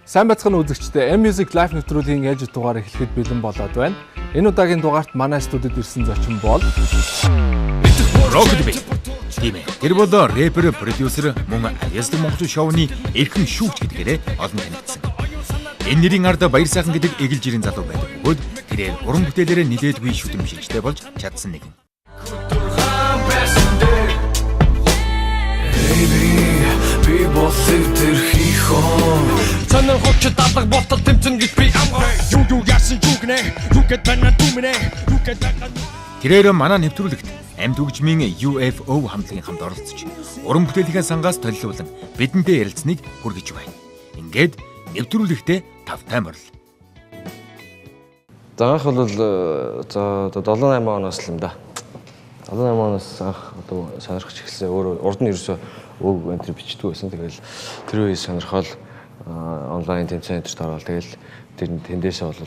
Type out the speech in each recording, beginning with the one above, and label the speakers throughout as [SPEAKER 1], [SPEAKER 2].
[SPEAKER 1] Сайн бацхан үзэгчдээ M-Music Live нэвтрүүлгийн ээж дугаар эхлэхэд бэлэн болоод байна. Энэ удаагийн дугаарт манай студид ирсэн зочин бол
[SPEAKER 2] Rocket Beat. Тийм ээ. Тэр бол рэпер, продюсер, мөн Аясдаг Монгол шоуны эрхэм шүүгч гэдгээрээ олон танигдсан. Энэ нэрийн ард баяр сайхан гэдэг эгэл жирийн залуу байдаг бөгөөд тэрээр уран бүтээлээрээ нэлээдгүй шүтэмжлэгчтэй болж чадсан нэгэн.
[SPEAKER 3] Би болсыг тэр хийхон Цанар хочет алга болтол тэмцэн гэж би амгаа Юу яасан югнэ Югэд байна дүмнэ Югэд байна
[SPEAKER 2] Тэрээр манай нэвтрүүлэгт амьд хөгжмийн UFO хамтлагийн хамт оролцож уран бүтээлийнхээ сангаас толилуулан бидэнтэй ярилцсныг хүргэж байна. Ингээд нэвтрүүлэгтээ тавтай морил.
[SPEAKER 4] За анх бол за 78 оноос л юм да. 78 оноос анх одоо сонирхож эхэлсэн. Өөрөө урд нь ерөөсөө өг энтер бичдэг байсан. Тэгэл тэр үеийг сонирхоод онлайн тэмцээн энтерт ороод тэгэл тэр тэндээсээ бол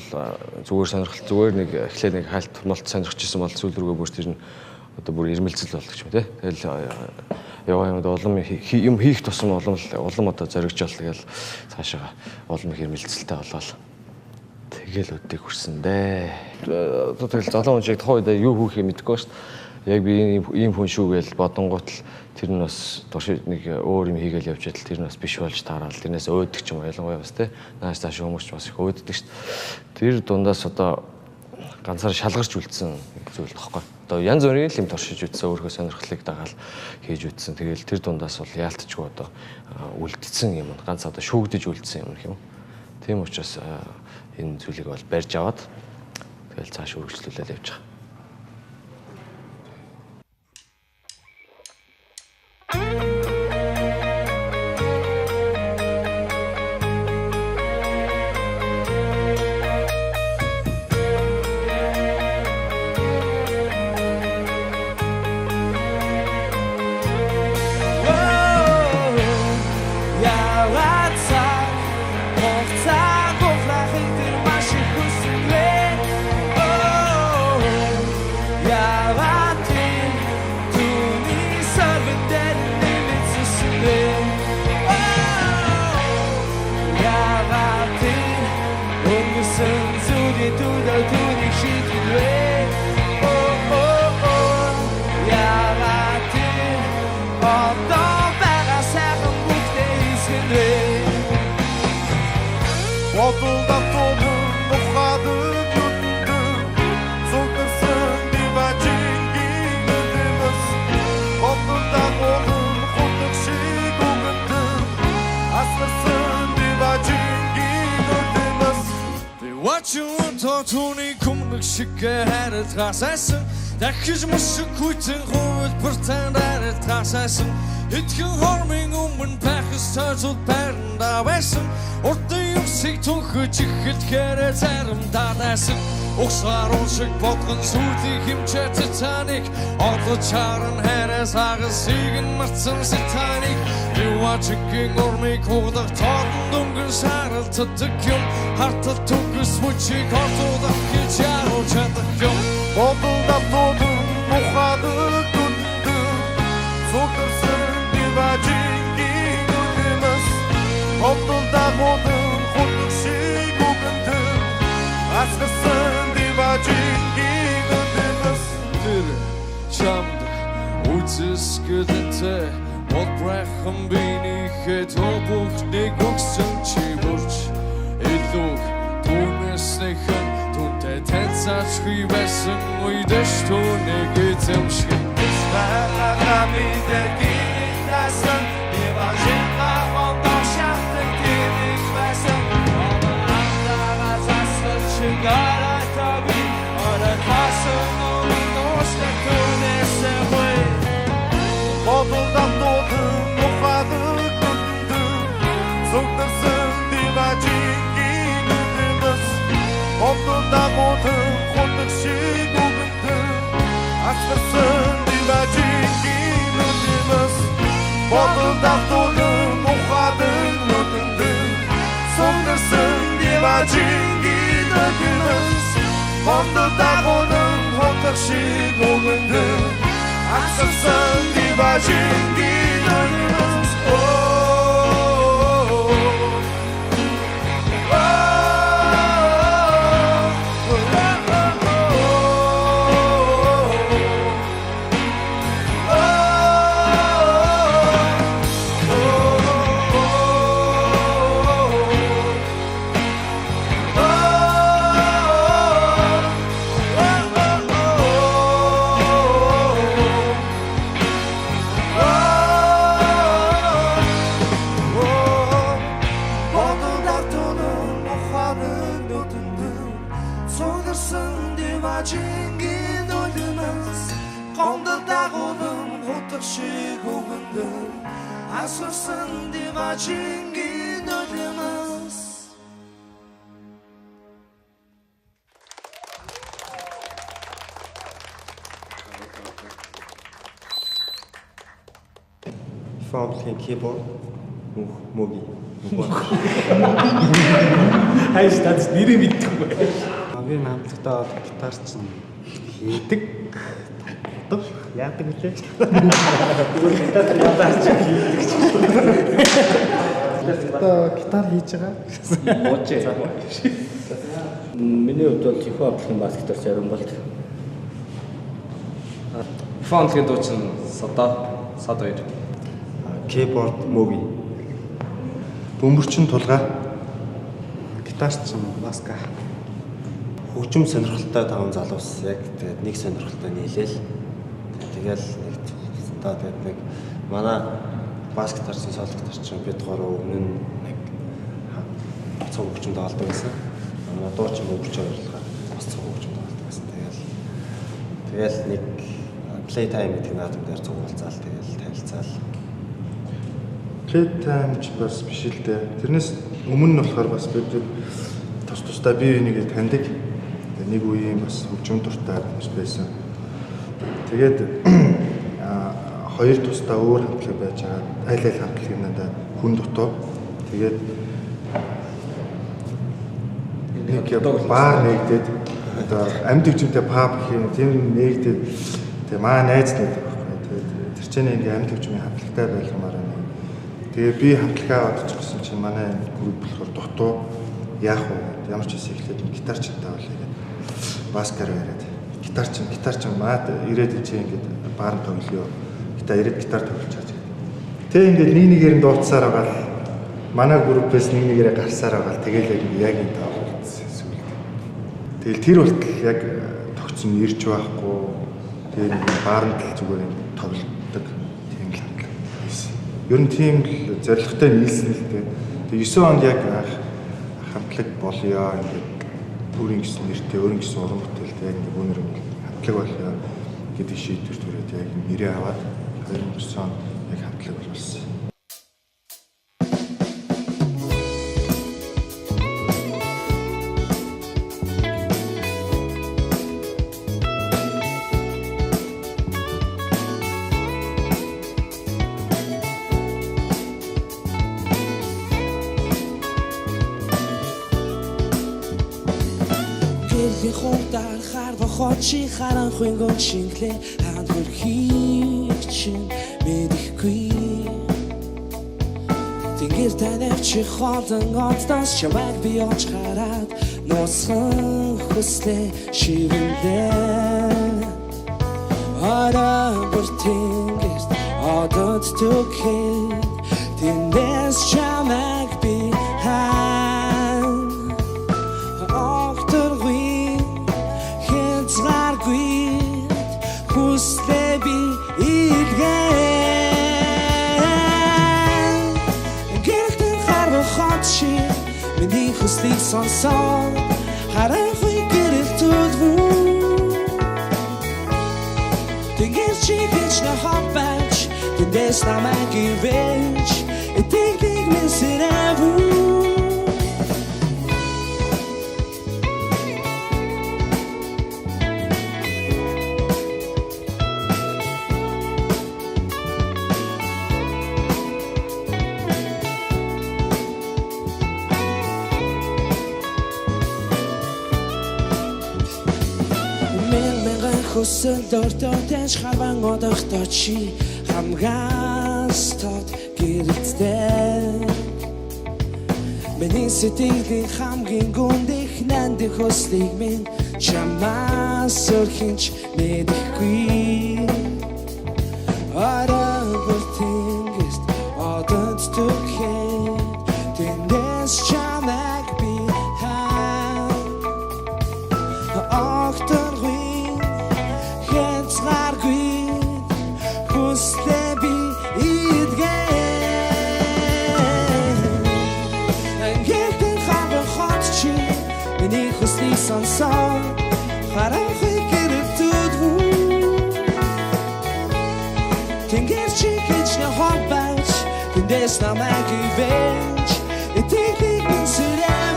[SPEAKER 4] зүгээр сонирхол зүгээр нэг эхлээд нэг хальт турмалт сонирхож исэн бол сүүл рүүгээ бүр тэр нь одоо бүр ирмэлцэл болдог юм тий. Тэгэл яваа юмд улам юм хийх тусам улам одоо зоригж бол тэгэл цаашаа улам их ирмэлцэлтэй болоод тэгэл өдийг хүрсэн дээ. Одоо тэгэл залуу хүн шиг тухайн үед юу хийх юм мэдэхгүй шүү дээ. Яг би ийм хүн шүү гэж бодонгууд л тэр нь бас турш нэг өөр юм хийгээл явж чадал тэр нь бас биш болж таарал тэрнээс өөдөг ч юм ялангуяа бас тий нааш тааш хүмүүс бас их өөддөг шүү дээ. Тэр дундаас одоо ганцаар шалгарч үлдсэн зүйл тоххой. Одоо янз бүрийн юм туршиж үзсэн өөрийнхөө сонирхлыг дагаал хийж үзсэн. Тэгэл тэр дундаас бол яалтчгүй одоо үлдсэн юм ганц одоо шүүгдэж үлдсэн юм юм. Тийм учраас энэ зүйлийг бол барьж аваад тэгэл цааш үргэлжлүүлээд явж байгаа.
[SPEAKER 3] Түүний kumnag шиг хараад хасасан дахиж мөсөг хүйтэн хувилбар танараад хасасан итгэн хормын өмнө пахс цаазууд парнда байсан урдын юмсыг түнхэж ихэлхээр зарим таадасан угсаар уншиг бодгон сүйдийг хэмчээ цааныг одлож харан хараас агасыг нь марцсан сатаник Юучгийн ормыг хугдах тоодон дүнгэн саралтдаг юм хартал түгс мөчийг хортуудах гэж яарч чадах юм Бодолдап туудын мухадаг дүндэн Сукарсан диважингийн дүнэмэс Бодолдап туудын хутдаг шиг үгэндэн Асгасан диважингийн дүнэмэс Тэр чамд үзэсгэлэнтэй Болбрахам бинийхээ тобухныг өгсөн чи бүрч Илүүг түүнэснийхэн түүнтэй таньцаач хий байсан үйдэш түүнийг эзэмшгэн Бэлсбайлага бидэгин насан Иважинга ондох шахтын тэмих байсан Оба андага засгал чигарай таби Орад басан омын ошлаг түүнэсэ хой Бодолдап туудын мухадаг дүндэн Зүгдэрсэн диважингийн нүдэмэс Бодолдап туудын хутдаг шиг үгэндэн Асгарсан диважингийн нүдэмэс Бодолдап туудын мухадаг нүдэндэн Зүгдэрсэн диважингийн нүдэмэс Бодолдап туудын хутдаг шиг үгэндэн Асгарсан диважингийн нүдэмэс диважингийн үлмэс гондор дагуулan хутар шиг өгөндөө асуусан диважингийн үлмэс.
[SPEAKER 5] Фаунтлын keyboard мөги.
[SPEAKER 6] Хайш тац нэрээ мэдхгүй бай.
[SPEAKER 5] Би намталтаа гитар чинь хийдэг. Яадаг үлээ. Гитар хийдэг. Гитар хийж байгаа.
[SPEAKER 6] Боожээ. Миний хувьд бол хип хоп гэх бас гитар зарим болт. Фаунтлын дуу чинь сад хоёр.
[SPEAKER 5] Keyboard мөги. Бөмбөрчин тулгаа. Гитар чинь баска. Хөгжим сонирхолтой таван залуус яг тэгээд нэг сонирхолтой нийлээл. Тэгэл нэг одоо тэгээд нэг манай бас гитарчин сол гитарчин бид гурав өмнө нь нэг цог хөгжимд олдог байсан. Манай дуучин хөгжиж оруулахаар бас цог хөгжимд олдог байсан. Тэгэл нэг play time гэдэг наадам дээр цугуулцаал тэгэл танилцаал.
[SPEAKER 7] Play time ч бас биш л дээ. Тэрнээс өмнө нь болохоор бас бид тусдаа бие биенийг таньдаг. Нэг үеийн бас хөгжим дуртай байсан. Тэгээд хоёр тусдаа өөр хамтлаг байж байгаа. Айл хамтлагын надад хүн дутуу. Тэгээд нэг баар нэгдээд одоо амьд хөгжимтэй паб гэх юм тийм нэгдээд тэгээ маа найз нэгдэх байхгүй. Тэгээд тэр чинь ингээ амьд хөгжмийн хамтлагтай байлгамаар байна. Тэгээ би хамтлагаа одчихсан чинь манай групп болохоор дутуу яах вэ? Ямар ч хэсэг эхлээд гитарчтай болъё. Баскаар яриад гитар чинь маад ирээд чи ингээд баарн тоглоё. Ирээд гитар тоглож чаж. Тэ ингээд нэг нэгээр нь дууцсаар байгаа. Манай группээс нэг нэгээрээ гарсаар байгаа. Тэгэл яг энэ таавалцсан зүйл. Тэгэл тэр болтол яг тогтсон ирж байхгүй. Тэгээд баарнд л зүгээр тоглодог тийм л хамтлаг байсан. Ер нь тийм л зоригтой нийлсэн л дээ. Тэгээд 9 онд яг хамтлаг болёо ингээд өөрийн гэсэн нэртэй, өөрийн гэсэн уран бүтээлтэй яг нэг өнөр хамтлаг болёо гэдэг шийдвэр төрөөд яг нэрээ аваад 2009 он яг хамтлаг болсон.
[SPEAKER 3] Хонтар харва хочи харан хөнгөн шинглэ хаан хөрхичин мэдэхгүй Тэнгэр танавчи холдон онцдоос чамайг би олж хараад нуусан хүслэ шивэндэ Ара бүртэнгэрт одод түкхэд тэндээс чамайг би Хүслэби илгэн Гэртэн харва хотши Миний хүслийг сонсон Харахгүй гэрэл төлвөө Тэнгэр чи гэж на хопач Тэндээс намайг ивэж Этэглиг мен сэрэмвүү Хүсэл дөртөж харван одохтой чи хамгаас тот гэрэлтэй Миний сэтгэлийн хамгийн гүндих нандих хүслийг минь чамаас өрхинч мэдэхгүй Ара бүртэнгэрт одод түкхэд тэндээс чамайг би Миний хүслийг сонсон харахгүй Тэндээс намайг ивэж эдийг нүсрэв.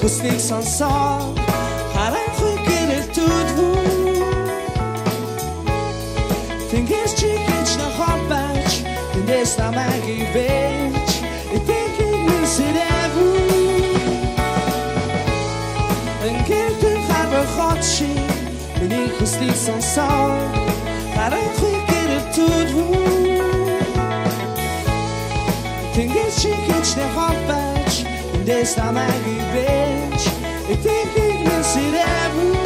[SPEAKER 3] Хүснийг сонсоо харахгүй гэрэл түдвүү Тэнгээс чи гэж нахаа байж Тэндээс намайг ивэж эдгийг нүсрэвүү Ингээд харахгүй хочи миний хүснийг сонсоо харахгүй гэрэл түдвүү Тэнгээс чи гэж нахаа байж Тэндээс намайг ивэж эдгийг нүсрэвүү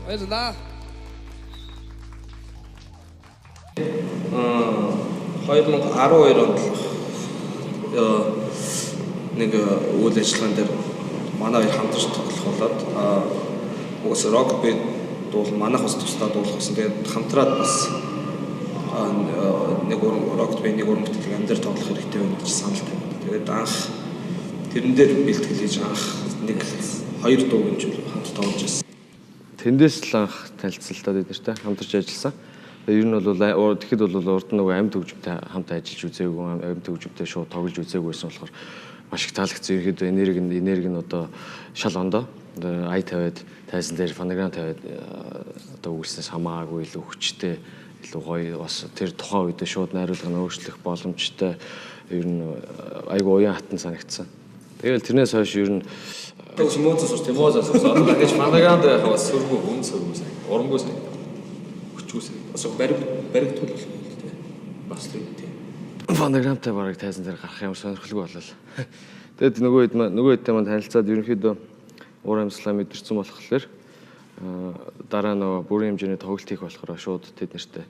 [SPEAKER 6] Баярлалаа. 2012 онд нэг үйл ажиллагаан дээр манай хоёр хамтарч тоглох болоод уус рок бэнд дуул манайх бас тусдаа дуулах гэсэн. Тэгээд хамтраад бас нэг рок бэнд нэг уран бүтээл амдэр тоглох хэрэгтэй байна гэж санал тавьсан. Тэгээд анх тэрэн дээр бэлтгэл хийж анх нэг 2 дуу гэж хамт тоглож байсан.
[SPEAKER 4] Тэндээс л анх танилцсалтаа бид нартай хамтарч ажилласан. Ер нь бол тэгэхэд бол урд нь нөгөө амьд хөгжимтэй хамт ажиллаж үзээгүй, амьд хөгжимтэй шууд тоглож үзээгүй байсан болохоор маш их таалагдсан. Ерөөдөө энерги нь одоо шал ондоо. Ай тавиад тайзан дээр фонограм тавиад одоо үүснээс хамаагүй илүү хүчтэй, илүү гоё бас тэр тухайн үедээ шууд найруулга нь өөрчлөх боломжтой. Ер нь айгүй уян хатан санагдсан. Тэгэл тэрнээс хойш ер нь
[SPEAKER 6] Тэмоозоос одоо гэж фонограм дээр хавас сөргөө хүн сөргөө сайн. Урамгүй сайн. Хүчүүсэй. Бас баригдвал тий. Бас тий.
[SPEAKER 4] Фонограмтай бараг тайзан дээр гарах юм сонирхолгүй болол. Тэгэд нөгөө хэд маань танилцаад ерөнхийдөө уур амьсгалаа мэдэрсэн болохоор дараа нөгөө бүрийн хэмжээний тоглолт хийх болохоор шууд тэд нартай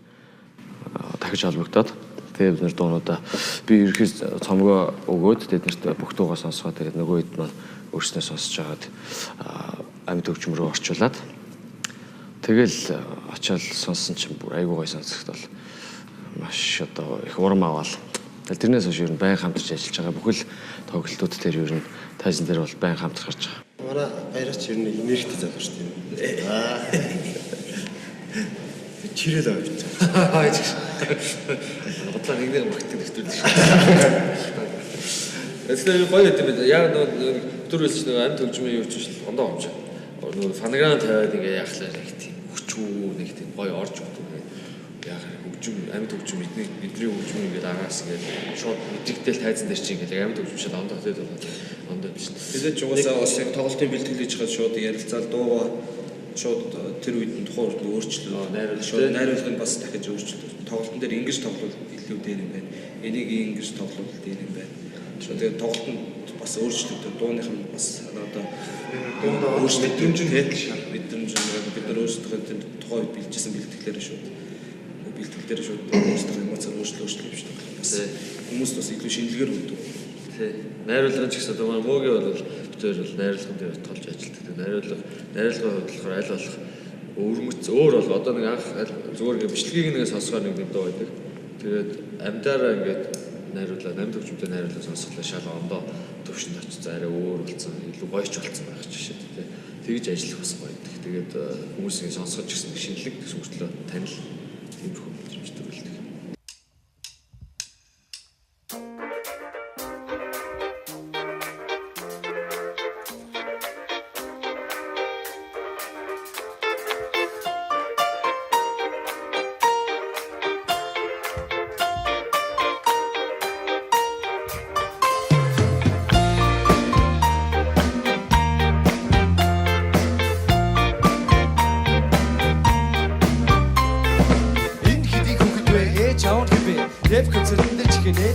[SPEAKER 4] дахиж холбогдоод тэгээ бид нар дуунуудаа би ерөнхийдөө цомгоо өгөөд тэд нартай бүх дуугаа сонсгоо тэгээд нөгөө хэд маань өөрснөө сонсож агаад амьд хөгжим рүү орчуулад тэгэл очиад сонссон чинь бүр айгүй гой сонсогдол маш одоо их урам аваад тэрнээс хойш ер нь байн хамтарч ажиллаж байгаа бүхэл тоглолтууд дээр ер нь тайзан дээр бол байн хамтарч гарч байгаа.
[SPEAKER 5] Манай баяраач ер нь энергитэй залуу шүү дээ. Чирэл авч байгаа.
[SPEAKER 6] Бодлоо нэг нэг мөртөг нэвтрүүлж шүү. Эсвэл гоё юм байна. Яг нэг өдөрөлч нэг амьд хөгжмийн юу ч шүү. Ондоо хомж. Нэг фонограм тавиад ингээ яахлаа нэг тийм хүчгүй нэг тийм гоё орж өгдөг. Яг хөгжим амьд хөгжим бидний хөгжим ингээд агаас ингээд шууд мэдрэтэл тайзан дээр чинь ингээд амьд хөгжим шал ондоо хөдөөд байна. Ондоо биш. Тэгээд жугасаа бас яг тоглолтын бэлтгэл хийж хаад шууд ярилцаал дуугаа шууд тэр үед нь тухайн үрд өөрчлөлөө найруулгыг бас дахиж өөрчлөлөө. Тоглолтын дээр ингэж тоглол илүү дээр юм байна. Энийг ингэж тоглол дээр юм байна. Тэгээд тоглолтод бас өөрчлөлтөө дууных нь бас одоо өөрчлөлт мэдрэмж бид нар өөрсдөө тухайн үед бэлжсэн бэлтгэлээр шууд өөрсдөө эмоцоор өөрчлөлт хийж байгаа. Бас хүмүүс бас илүү шинэлгээр өгдөг. Тий. Найруулга ч гэсэн одоо мөөгийн бол битээр бол найруулгын дээр толж ажилладаг. Найруулгын хувьд болохоор аль болох өрмөц өөр бол одоо нэг анх зүгээр ингээ бичлэгийг нэг сонсгоор нэг дуу байдаг. Тэгээд амьдаараа ингээд найруулга намд хөгжмөд найруулга сонсголоо шал ондоо төвшөнд очиж арай өөр болсон, илүү гоёч болсон байх жишээ тий. Тэгж ажиллах бас гоё байдаг. Тэгээд хүмүүсийн сонсгож гэсэн шинэлэг төсөвчлөө танил тиймэрхүү мэдрэмж төрүүлдэг.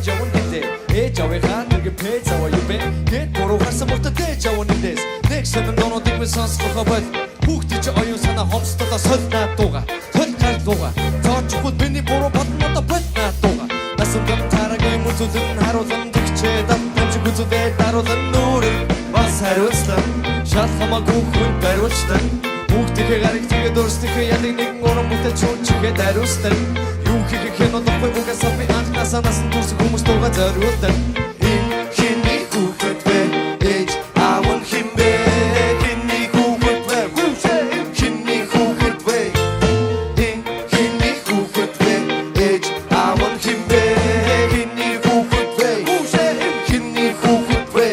[SPEAKER 3] ээж аван гэдэг ээж авийнхаа нэг пэйж аваа юу бэ гэт буруу гарсан мөртөө дээж аван нэс нэг сонин донуудыг би сонсгохоо бод хүүхдээ чи оюун санаа хомсдоо солнаа дууга тол гал дууга цаочход миний буруу бодноо боднаа дууга насан дэм тарагийн мүзүлэн харуулан тэгчээ дамж гүзүдээ даруулан нүүр бас хариуцлаа шал хамаагүй хүн бариулчлаа хүүхдээ гарыг тэгээд өөрсдийнхөө ядаг нэгэн уран бүтээл чүнчгээ дариулсан юу хийх хэнодохгүй угаас би анхнаасаа насан турс хүмүүс дууга зориулсан хиний хүүхэд бэ ээж аван химбэ хиний хүүхэд бэ хиний хүүхэд бэ хиний хүүхэд бэ ээж аван химбэ хиний хүүхэд бэ хиний хүүхэд бэ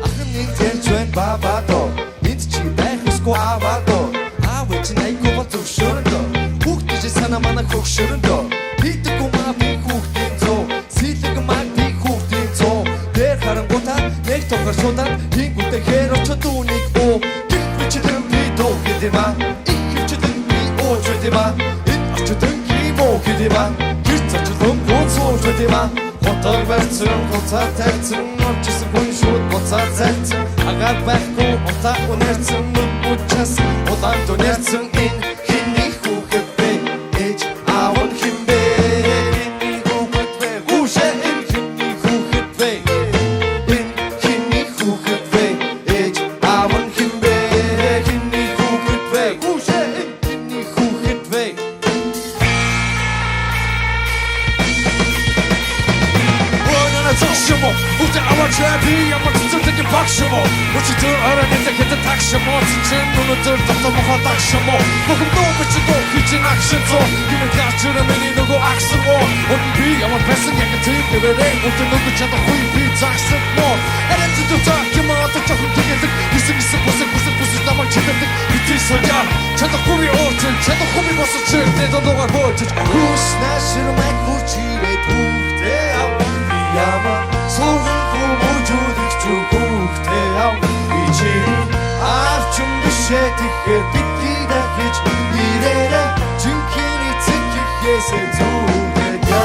[SPEAKER 3] ахын нэг тэрчвэн бабадо энд чи байхсгүй авадо авч найгүй боловшөрөндөө хүүхдээ чи санаа манаа хөгшөрөндөө хийдэггүй маа би хүүхдийн зөө сэлэг маа би хүүхдийн зөө дээр харангуутаа нэг тохор шудан хингүүтэй хэр очод үнийг оо гихвчдэн би доо гэдэма ихвчдэн би ооч гэдэма энэ очдэн химо гэдэма гэрц очдэн гонцоо гэдэма хотор барьсан гоцаа тавьсан орчсон хүн шууд гоцаа завьсан агаар байхгүй утаа үнэрсэн нүдчас удаан дүнэрсэн энэ хиний хүүхэд бэ ээж аван химбэ хиний хүүхэд бэ гүшээ хиний хүүхэд бэ хиний хүүхэд бэ ээж аван химбэ хиний хүүхэд бэ гүшээ хиний хүүхэд бэ Takshamo, uta awachabi, amaksutek bakshamo. Uchitur aranete kete takshamo, tichin unutur tatamo takshamo. Mokum do bichido kitchen action so. Gimme kachura meni nugo action mo. Open bi, amak person yakati bibere, uta nugo chata hui bi taksham mo. Ereti do takima ata chakun tigetik, isip pusi tamak chitetik, biti soya. Chata kumi orchin, chata kumi basu chir, dedo dogar borchich. Kus nashir mak burchire tukte av. Яма сууган хүмүүжүүлэх зүгүүхтэй яв ичи арчим бишээ тэгэхээр бидний дахиж ирээрэ жинхэнэ цэцэхээсээ зүгээд яв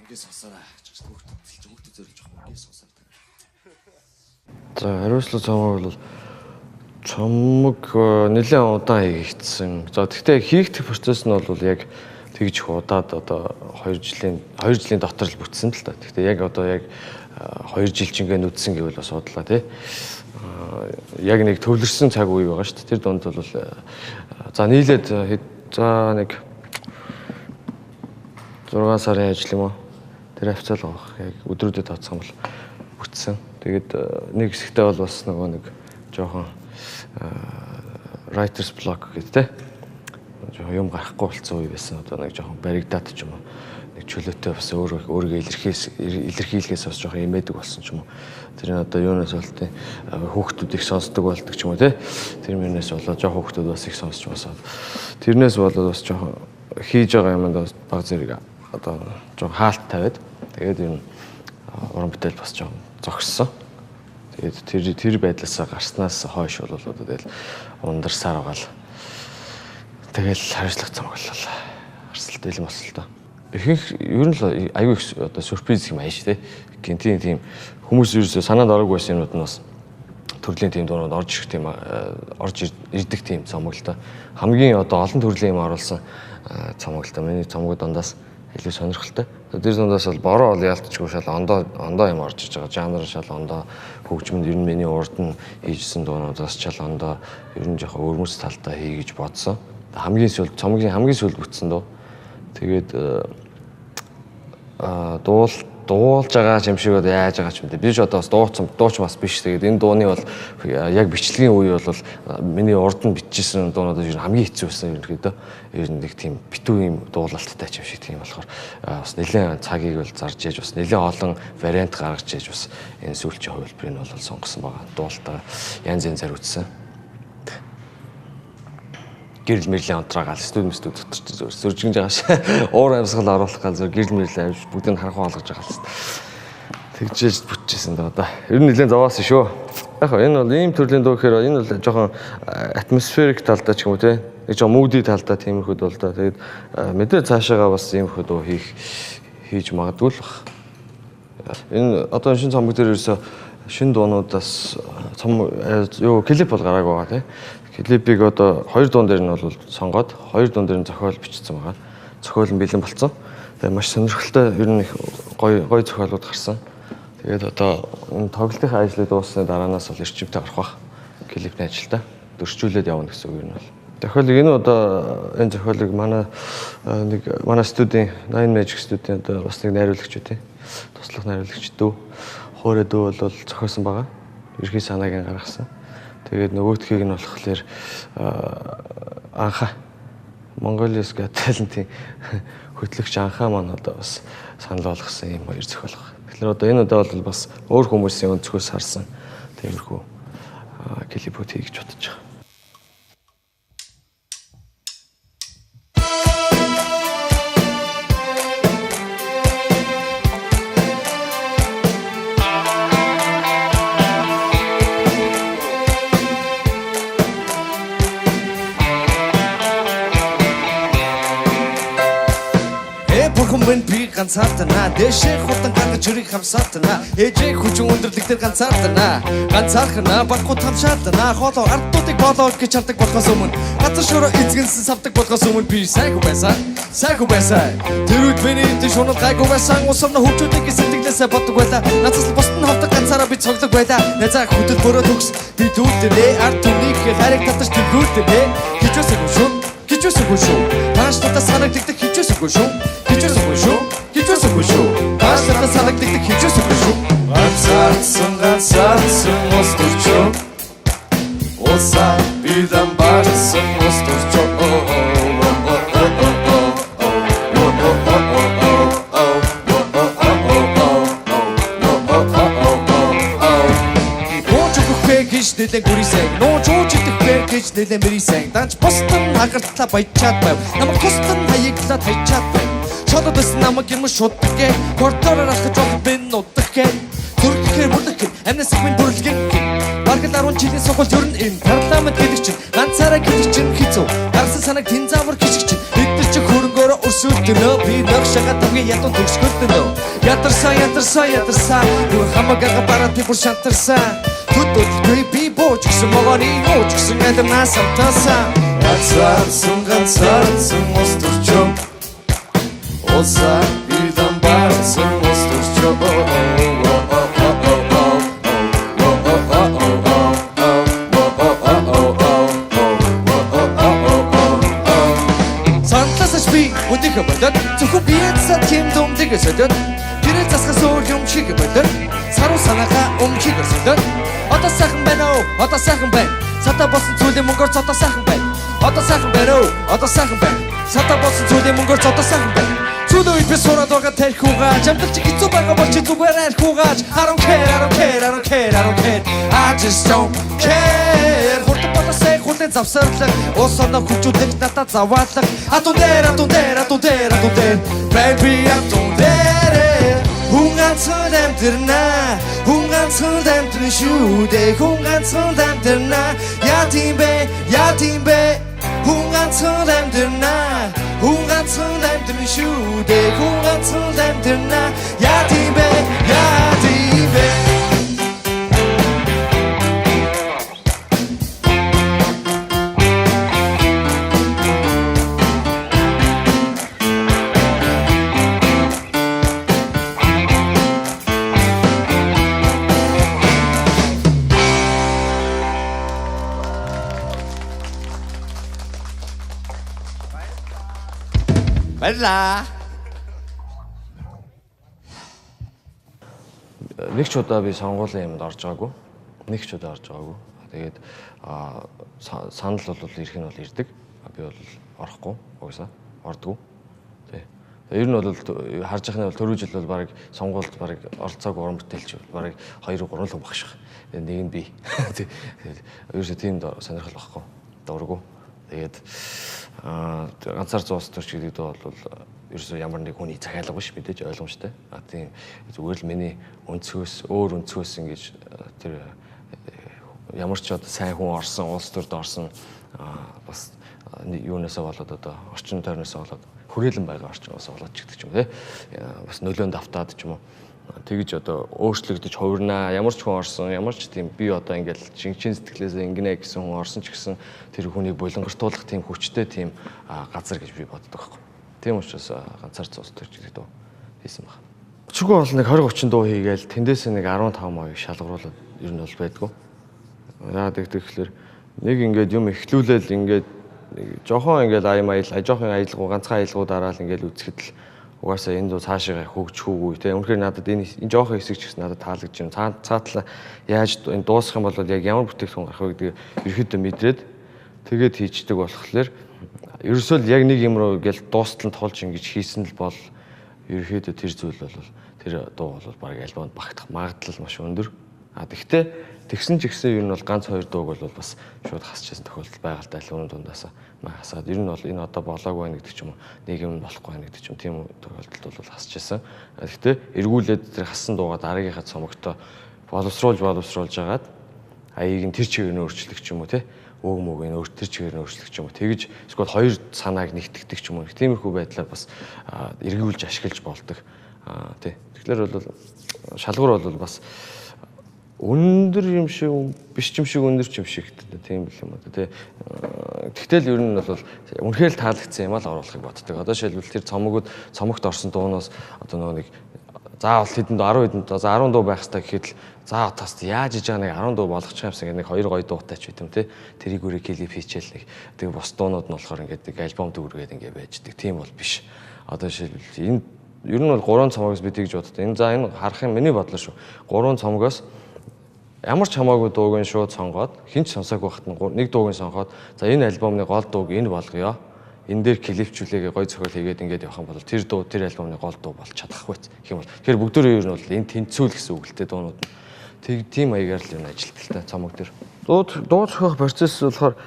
[SPEAKER 3] ингэж сонсороо хүүхдүүд зориулж байгаа ингэж сонсороо
[SPEAKER 4] За хариуцлага цомог бол цомог нэлээд удаан хийгдсэн. За тэгтээ хийгдэх процесс нь бол яг тэгж их удаад одоо 2 жилийн дотор л бүтсэн л та. Тэгтээ яг одоо яг 2 жилчингээ нүдсэн гэвэл бас удлаа тий. Яг нэг төвлөрсөн цаг үе байгаа шүү дээ. Тэр донд бол за нийлээд за нэг 6 сарын ажил юм уу. Тэр хавцаал байгаа. Яг өдрүүдэд тооцсон бол бүтсэн. Тэгээд нэг хэсэгтээ бол бас нөгөө нэг жоохон writer's block гэдэг те. Жоохон юм гарахгүй болсон үе байсан. Одоо нэг жоохон баригдаад ч юм уу. Нэг чөлөөтэй бас өөрийгөө илэрхийлэхээс бас жоохон имээдэг болсон ч юм уу. Тэр нь одоо юунаас болтой хүүхдүүд их сонсдог болдог ч юм уу те. Тэр мөрнөөс болоод жоохон хүүхдүүд бас их сонсч басаад. Тэрнээс болоод бас жоохон хийж байгаа юмд бас баг зэрэг одоо жоохон хаалт тавиад тэгээд юм уран бүтээл бас жоохон зогссон. Тэгээд тэр байдлаасаа гарснаас хойш бол одоо тэгэл ундарсаар байгаа л. Тэгэл хариуцлага цомглол. Арсалт илэм болсон л доо. Ихэнх ер нь л аюу их одоо сюрприз юм ааш тий. Гинтийн тийм хүмүүс ерөөсөө санаанд ороогүй байсан юмуд нь бас төрлийн тийм дуунууд орж ирдэг тийм цомглолтой. Хамгийн одоо олон төрлийн юм оруулсан цомглолтой. Миний цомгууд дондаас илүү сонирхолтой. Тэр дундаас бол бороо ол яалтчгүй шал ондоо юм орж иж байгаа. Жанр шал ондоо хөгжмөнд ер нь миний урд нь хийжсэн дуунуудаас шал ондоо ер нь жоохон өрмөц талтай хий гэж бодсон. Хамгийн сүүлд цомгийн хамгийн сүүлд бүтсэн дөө. Тэгээд дуулж байгаа юм шиг одоо яаж байгаа ч юм бэ. Би ч одоо бас дууч бас биш. Тэгээд энэ дууны бол яг бичлэгийн үе бол миний урд нь бичижсэн дуунууд ер нь хамгийн хэцүү байсан ерөнхийдөө. Ер нь нэг тийм битүү юм дуулалттай ч юм шиг тийм болохоор бас нэлээд цагийг бол зарж яж бас нэлээд олон вариант гаргаж яж бас энэ сүүлчийн хувилбарыг бол сонгосон байгаа. Дуулалтаа янз янзаар үтсэн. Гэрэл мэрлийн онтраагаал студент дотор зөржигж байгаа ш. Уур амьсгал оруулах гал зөв гэрэл мэрлээ авч бүгдийг харахаа олгож байгаа л. Тэгжээж бүтчихсэн даа. Ер нь нэлээд зовоос шүү. Яг энэ бол ийм төрлийн дуу гэхээр энэ бол жоохон атмосферик талдаа ч юм уу те. Нэг жоохон moody талдаа тиймэрхүү дуу л да. Тэгээд мэдээ цаашаага бас иймэрхүү дуу хийж магадгүй л баг. Энэ одоо шинэ цомог дээр ерөөсө шинэ дуунуудаас клип бол гараагүй байгаа тий. Клипийг одоо 2 дуун дээр нь бол сонгоод 2 дуун дээр нь зохиол бичсэн байгаа. Зохиол нь бэлэн болцсон. Тэгээ маш сонирхолтой ер нь гоё зохиолууд гарсан. Тэгээд одоо энэ тоглолтын ажлыг дууссаны дараанаас бол эрчимтэй гарах бах. Клипний ажилдаа дөрвжүүлээд явна гэсэн үг юм бол. Зохиолыг энэ одоо энэ зохиолыг манай студийн Nine Magic студийн одоо бас нэг найруулагч үү тий. Туслах найруулагч дүү. Хоорой дүү бол зохиосон байгаа. Ерхий санааг нь гаргасан. Тэгээд нөгөөдхийг нь болохоор анхаа Mongolia's Got Talent-ийн хөтлөгч анхаа маань одоо бас санал болгосон юм хоёр зохиол байна. Тэгэхээр одоо энэ удаа бол бас өөр хүмүүсийн өнцгөөс харсан тиймэрхүү клипүүд хийж бодож байгаа.
[SPEAKER 3] When be ганцаардана дэшээ хутан гаргаж өрийг хамсаардана ээжээ хүчин өндөрлөг дээр ганцаархна баггүй тамшаардана хоолоо ардуудыг болоод гэж хардаг болохоос өмнө газар шороо эзгэнсэн савдаг болохоос өмнө би сайгүй байсан тэр үед миний энэ шунал гайгүй байсан усамна хөвчүүдийг сэтгэлээсээ боддог байла нацаас бусд нь хавдаг ганцаараа би цоглог байла найзаа хөтөл бөрөө төгс би дүүлдээ ард түмнийг хариг татаж төвлөрдөө хичээсэгүй шүү тааштай санагддаг хичээсэгүй шүү тааштай санагддаг хичээсэгүй шүү ганцаарсан мостурчоо оса бидан барсан мостурчоо Нэлэн гүрийсэн нуу чуучдэх бэ гэж нэлэн мэрийсэн данч бостон хагартлаа баячаад байв намайг тустан хаяглаад хайчаад байв шодод бас намайг юм шуддаг коридороор ахаж бол би нутдаг төрөхээр бүлэх амнаас минь бүрлгэн баргал 10 жилийн сургууль ер нь энэ парламент гэдэг чинь ганцаараа гэдэг чинь хэцүү гарсан санаг тэн заавар гიშг чинь бид чи хөрөнгөөрөө өрсөлдөнө би нэг шагаад хамгийн ядуу төгсгөлдөнө ядарсан хамаагаа бараад би бүр шантарсан Tutulгүй би бууч гэсэн могоны нууч гэсэн эдэмнаас амтасан ганцаарсан мостурчоо Оса бидан барсан мостурчоо Сантласаж би өдөхө бодод зөвхөн биэцэ тийм дүмдэг өсөдөд гэрэл засгас өөр юм шиг бодод саруу санаага өмчиг өсөдөд Одоо сайхан байна уу? Одоо сайхан байна. Сата босон зүйлийн мөнгөөр цотоо сайхан байна. Одоо сайхан байна уу? Одоо сайхан байна. Сата босон зүйлийн мөнгөөр цотоо сайхан байна. Чүдөө би сураад байгаа тэрхүүгээ жамдалч хэцүү байгаа бол чи зүгээр архиугаач I don't care I just don't care Хурд болосэй хүлэн завсарлаг Уусанаа хүчүүдэх надад заваалаг Атун дээр Baby атун дээр Хүн ганцхан амтэрнэ шүү дээ хүн ганцхан амтэрнэ яа тийм бэ хүн ганцхан амтэрнэ шүү дээ хүн ганцхан амтэрнэ яа тийм бэ Баярлаа.
[SPEAKER 4] Нэг ч удаа би сонгуулийн юмд орж байгаагүй. Тэгээд санал бол ирэх нь бол ирдэг. Би бол орохгүй. Угсаа ордгоо. Тий. Ер нь бол харж байхны бол түрүү жил бол баг сонгуульд баг оролцоогүй уран бүтээлч баг 2-3 л багших. Нэг нь би. Ерөөсөө тийм сонирхол байхгүй. Дурггүй. Тэгээд ганцаар зуус төрч гэдэг доо бол ерөөсөө ямар нэг хүний захиалга биш мэдээж ойлгомжтой. Тийм зүгээр л миний өнцгөөс өөр өнцгөөс ингэж тэр ямар ч одоо сайн хүн орсон, улс төрд орсон бас юунасаа болоод одоо орчин тойрноосоо болоод хүрээлэн байгаа орчноос болоод ч гэдэг ч юм те. Бас нөлөөнд автаад ч юм уу. Тэгж одоо өөрчлөгдөж хувирнаа. Ямар ч хүн орсон, ямар ч тийм би одоо ингээл шинжлэх сэтгэлээсээ ингэнэ гэсэн хүн орсон ч гэсэн тэр хүнийг булангартуулах тийм хүчтэй тийм газар гэж би боддог байхгүй. Тийм учраас ганцаар цус төрж гэдэг дөө хийсэн байна. Өчигөө бол нэг 20-30 дуу хийгээл тэндээсээ нэг 15% шалгаруулаад ер нь бол байдгүй. Яагаад гэвэл нэг ингээд юм эхлүүлээл ингээд жоохон ингээд жоохон аялгуу ганцхан аялгуу дараал ингээд үзэхэд л угаасаа энэ дуу цаашаа хөгжихүүгүй те. Үнэхээр надад энэ жоохон хэсэг ч гэсэн надад таалагдж байна. Цаатлаа яаж энэ дуусах юм бол яг ямар бүтээгдэхүүн гарах вэ гэдгийг ерөөхдөө мэдрээд тэгээд хийчдэг болохоор ерөөсөө л яг нэг юм руу ингээл дуустал нь тулж ингэж хийсэн л бол ерөөхдөө тэр зүйл бол тэр дуу бол баг альбомд багтах магадлал маш өндөр. Тэгвэл тэгсэн ч гэсэн ер нь бол ганц хоёр дууг бол бас шууд хасчихсан тохиолдол байгаа л да л өнөө дундаасаа хасаад ер нь бол энэ одоо болоогүй байна гэдэг ч юм уу нэг юм болохгүй байна гэдэг ч юм тийм тохиолдолд бол хасчихсан. Гэхдээ эргүүлээд тэр хассан дуугаа дараагийнхаа цомогтой боловсруулж агаад аяыг нь тэр чигээр нь өөрчлөх ч юм уу те өг мөг энэ өөр тэр чигээр нь өөрчлөх ч юм уу тэгж эсвэл хоёр санааг нэгтгэдэг ч юм уу тиймэрхүү байдлаар бас эргүүлж ашиглаж болдог. Тий. Тэгэхээр бол шалгуур бол бас өндөр юм шиг биш юм шиг өндөр юм шиг тийм л юм уу тий. Тэгтэл ер нь бол үнэхээр таалагдсан юм аа л оруулахыг боддог. Одоо жишээлбэл тэр цомогт орсон дуунаас одоо нэг заавал хэдэн 10 дуу байх хэрэгтэй гэхэд л за отоос яаж иж байгаа нэг 10 дуу болгочих юмсан нэг 2 гоё дуутай ч үтэм тий. Тэрийг үрэ клип хийчихэл нэг тэгээ бос дуунууд нь болохоор ингээд нэг альбом дүүргээд ингээд байждаг. Тийм бол биш. Одоо жишээлбэл энэ ер нь бол 3 цомогоос би тэгж боддог. Энэ харах юм миний бодлоо шүү. 3 цомогоос ямар ч хамаагүй дууг нь шууд сонгоод хинч сонсоогүй байхад нэг дууг нь сонгоод за энэ альбомны гол дууг энэ болгоё. Энэ дээр клипчүүлээгээ гой зохиол хийгээд ингээд явах юм бол тэр дуу тэр альбомны гол дуу болж чадахгүй гэх юм бол тэгэхээр бүгдөө ер нь бол энэ тэнцүүл гэсэн үг л дээ дуунууд нь. Тийм маягаар л юм ажилтдаг л та цомог дээр. Дуу зохиох процесс болохоор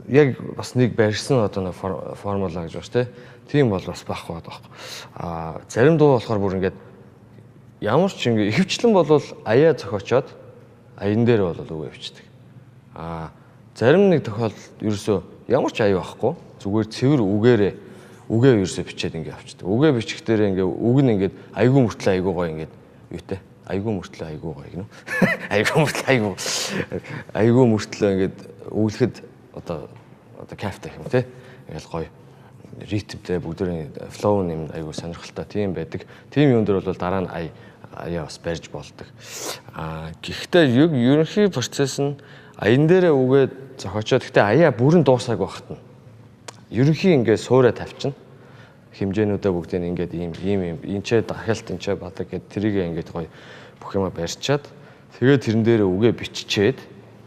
[SPEAKER 4] яг бас нэг барьсан одоо нэг формула гэж байна те. Тийм бол бас байхгүй байхгүй. Зарим дуу болохоор бүр ингээд ямар ч ингэ ихэвчлэн бол аяа зохиочоод аян дээр бол үгээ бичдэг. Зарим нэг тохиолдолд ерөөсөө ямар ч аяа байхгүй. Зүгээр цэвэр үгээ ерөөсөө бичээд ингэ авчдаг. Үгээ бичихдээр ингэ үг нь ингээд айгүй мөртлөө айгүй гоё ингээд юутэй. Айгүй мөртлөө айгүй гоё гинөө. Айгүй мөртлөө ингээд өглөхөд одоо кафе гэх юм те. Ингээл гоё ритмтэй бүгдийн флоу юм айгүй сонирхолтой тийм байдаг. Тийм юм дээр бол дараа нь аяа бас барьж болдог. Гэхдээ ерөнхий процесс нь аян дээрээ үгээд зохиочоод гэхдээ аяа бүрэн дуусаагүй багт нь. Ерөнхий ингээд суураа тавьчихна. Хэмжээнүүдээ бүгдийг ингээд ийм энчээ дахиалт энчээ бадаг гэд тэрийг ингээд гоё бүх юма барьчаад тэгээд тэрэн дээр үгээ биччихэд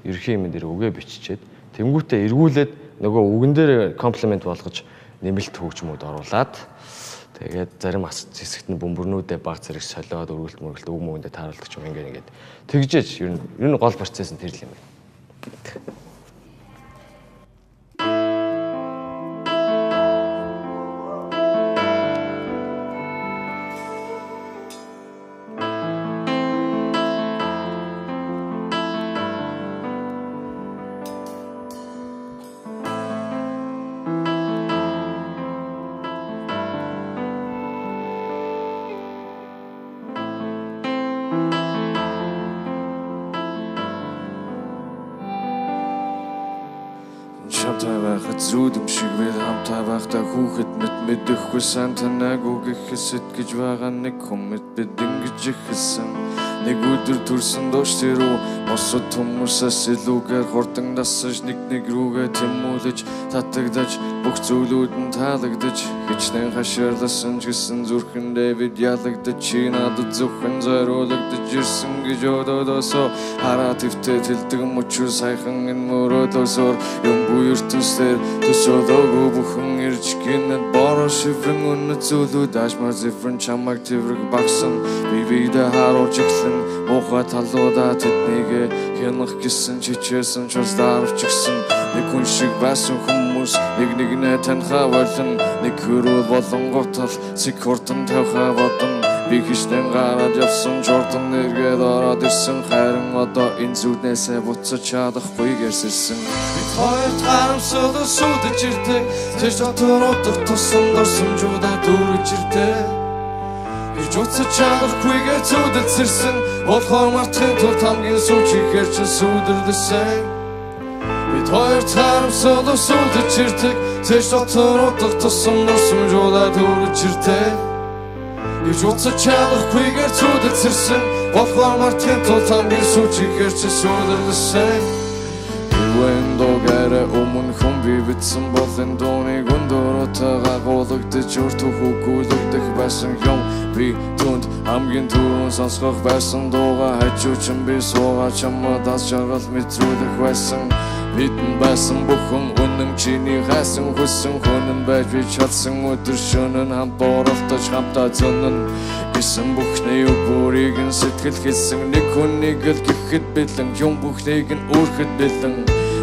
[SPEAKER 4] ерөнхий юм дээр үгээ биччихэд тэнгуүтээ эргүүлээд нөгөө үгэн дээр комплимент болгож нэмэлт хөгжмүүд оруулаад тэгээд зарим хэсэгт нь бөмбөрнүүдээ баг зэрэг солиод өргөлт мөргөлт үг мөгэндээ тааруулдаг юм ингээд тэгжээж ер нь гол процесс нь тэр л юм байна.
[SPEAKER 6] Зүудэм шиг бид хамтаа байхдаа хүүхэд мэдэхгүй сан танайг үгэхсэд гэж байгаа нэг хүмүүс бид ингэж ихсэн нэг өдөр төрсөн доош тэрүү мосод хүмүүсээс илүүгээр хурдан дасаж нэг рүүгээ тэмүүлж татагдаж бүх зүйлүүд нь таалагдаж хичнээн хашаарласан ч гэсэн зүрхэндээ бид ялагдаж чи надад зөвхөн зориулагдаж ирсэн гэж одоодосоо хараа твтэй тэлдэг мөчür сайхан энэ мөрөөдөөсөр юм буй ертөнцээр төсөөлөөгүй бүхэн ирж гинэд бороо шиврэн үнэт зүйлүүд ашмар зэврэн чамайг тэрэг багсан бивидэ харуулж эхлэн муухай талуудаа тэднийг хянах гэсэн чичээсэн ч бас дарвч гисэн нэг хүн шиг байсан хүмүүс нэгнээ таньхаа болон нэг хөрөөл болон готал цэг хурдан тавхаа бодон Би хичнээн гараад явсан Jordan нэргээд ороод ирсэн харин одоо энэ зүуднээсээ буцаж чадахгүй гэрсэлсэн бид хоёр харамсал сүдэж ирдэг тэр дотоодох тусан дурсамжуудаа дүүрэж ирдэг Ирж буцаж чадахгүйгээ зүудэлсэрсэн болохоор мартахын тулд хамгийн сүүчигээр ч сүдэрлэсэн бид хоёр харамсал сүдэж ирдэг тэр дотоодох тусан дурсамжуудаа дүүрэж ирдэг Ирж буцаж чадахгүйгээр зүудэлсэрсэн болохоор мартахын тулд хамгийн сүүчигээр ч сүдэрлэсэн Эвэндогээрэ өмнө хүн би битсэн бол энэ дууны гүндөрөтөга гологдож өртөх үгүүлэгдэх байсан юм би түнд хамгийн түрүүн сонсгох байсан дууга хажуучин би суугаа чамд аз жаргал мэдрүүлэх байсан Бидэн байсан бүхэн үнэн чиний хайсан хүссэн хүнэн байж би чадсан өдөр шөнөн хамт оролдож хамтаа зөнөн Гэсэн бүхний бүрийг нь сэтгэл хэлсэн нэг хүнийг л гэхэд бэлэн юм бүхнийг нь өөрөхөд бэлэн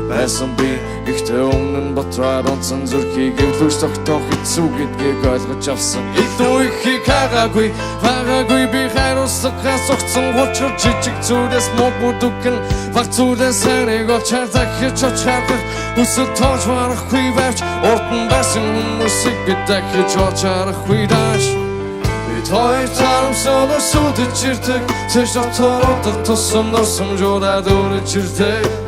[SPEAKER 6] Байсан би ихтэй өмнө нь ботраад онцон зүрхийг эвлүүж тогтоох хэцүү гэдгийг ойлгож авсан Илүү ихийг хаагаагүй би хайруулсахаас огцон гочор жижиг зүйлээс мод бүдүгэн баг зүйлээс хайрыг олж дахиж очаадах Үсэл тоож барахгүй байвч урд нь байсан хүмүүсийг би дахиж олж харахгүй дааш Бид хоёр тарамсал сүдэж ирдэг тэр дотоодох тусам дурсамжуудаа дүүрэж ирдэг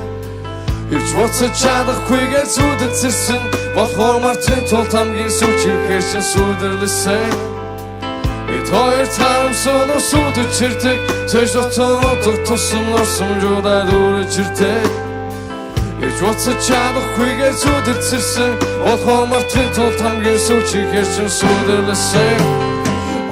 [SPEAKER 6] Ирж буцаж чадахгүйгээр зүудэлсэрсэн болохоор мартахын тулд хамгийн сүүчигээр ч сүдэрлэсэн Бид хоёр тарамсал сүдэж ирдэг тэр дотоодох тусам дурсамжуудаа дүүрэж ирдэг Ирж буцаж чадахгүйгээр зүудэлсэрсэн болохоор мартахын тулд хамгийн сүүчигээр ч сүдэрлэсэн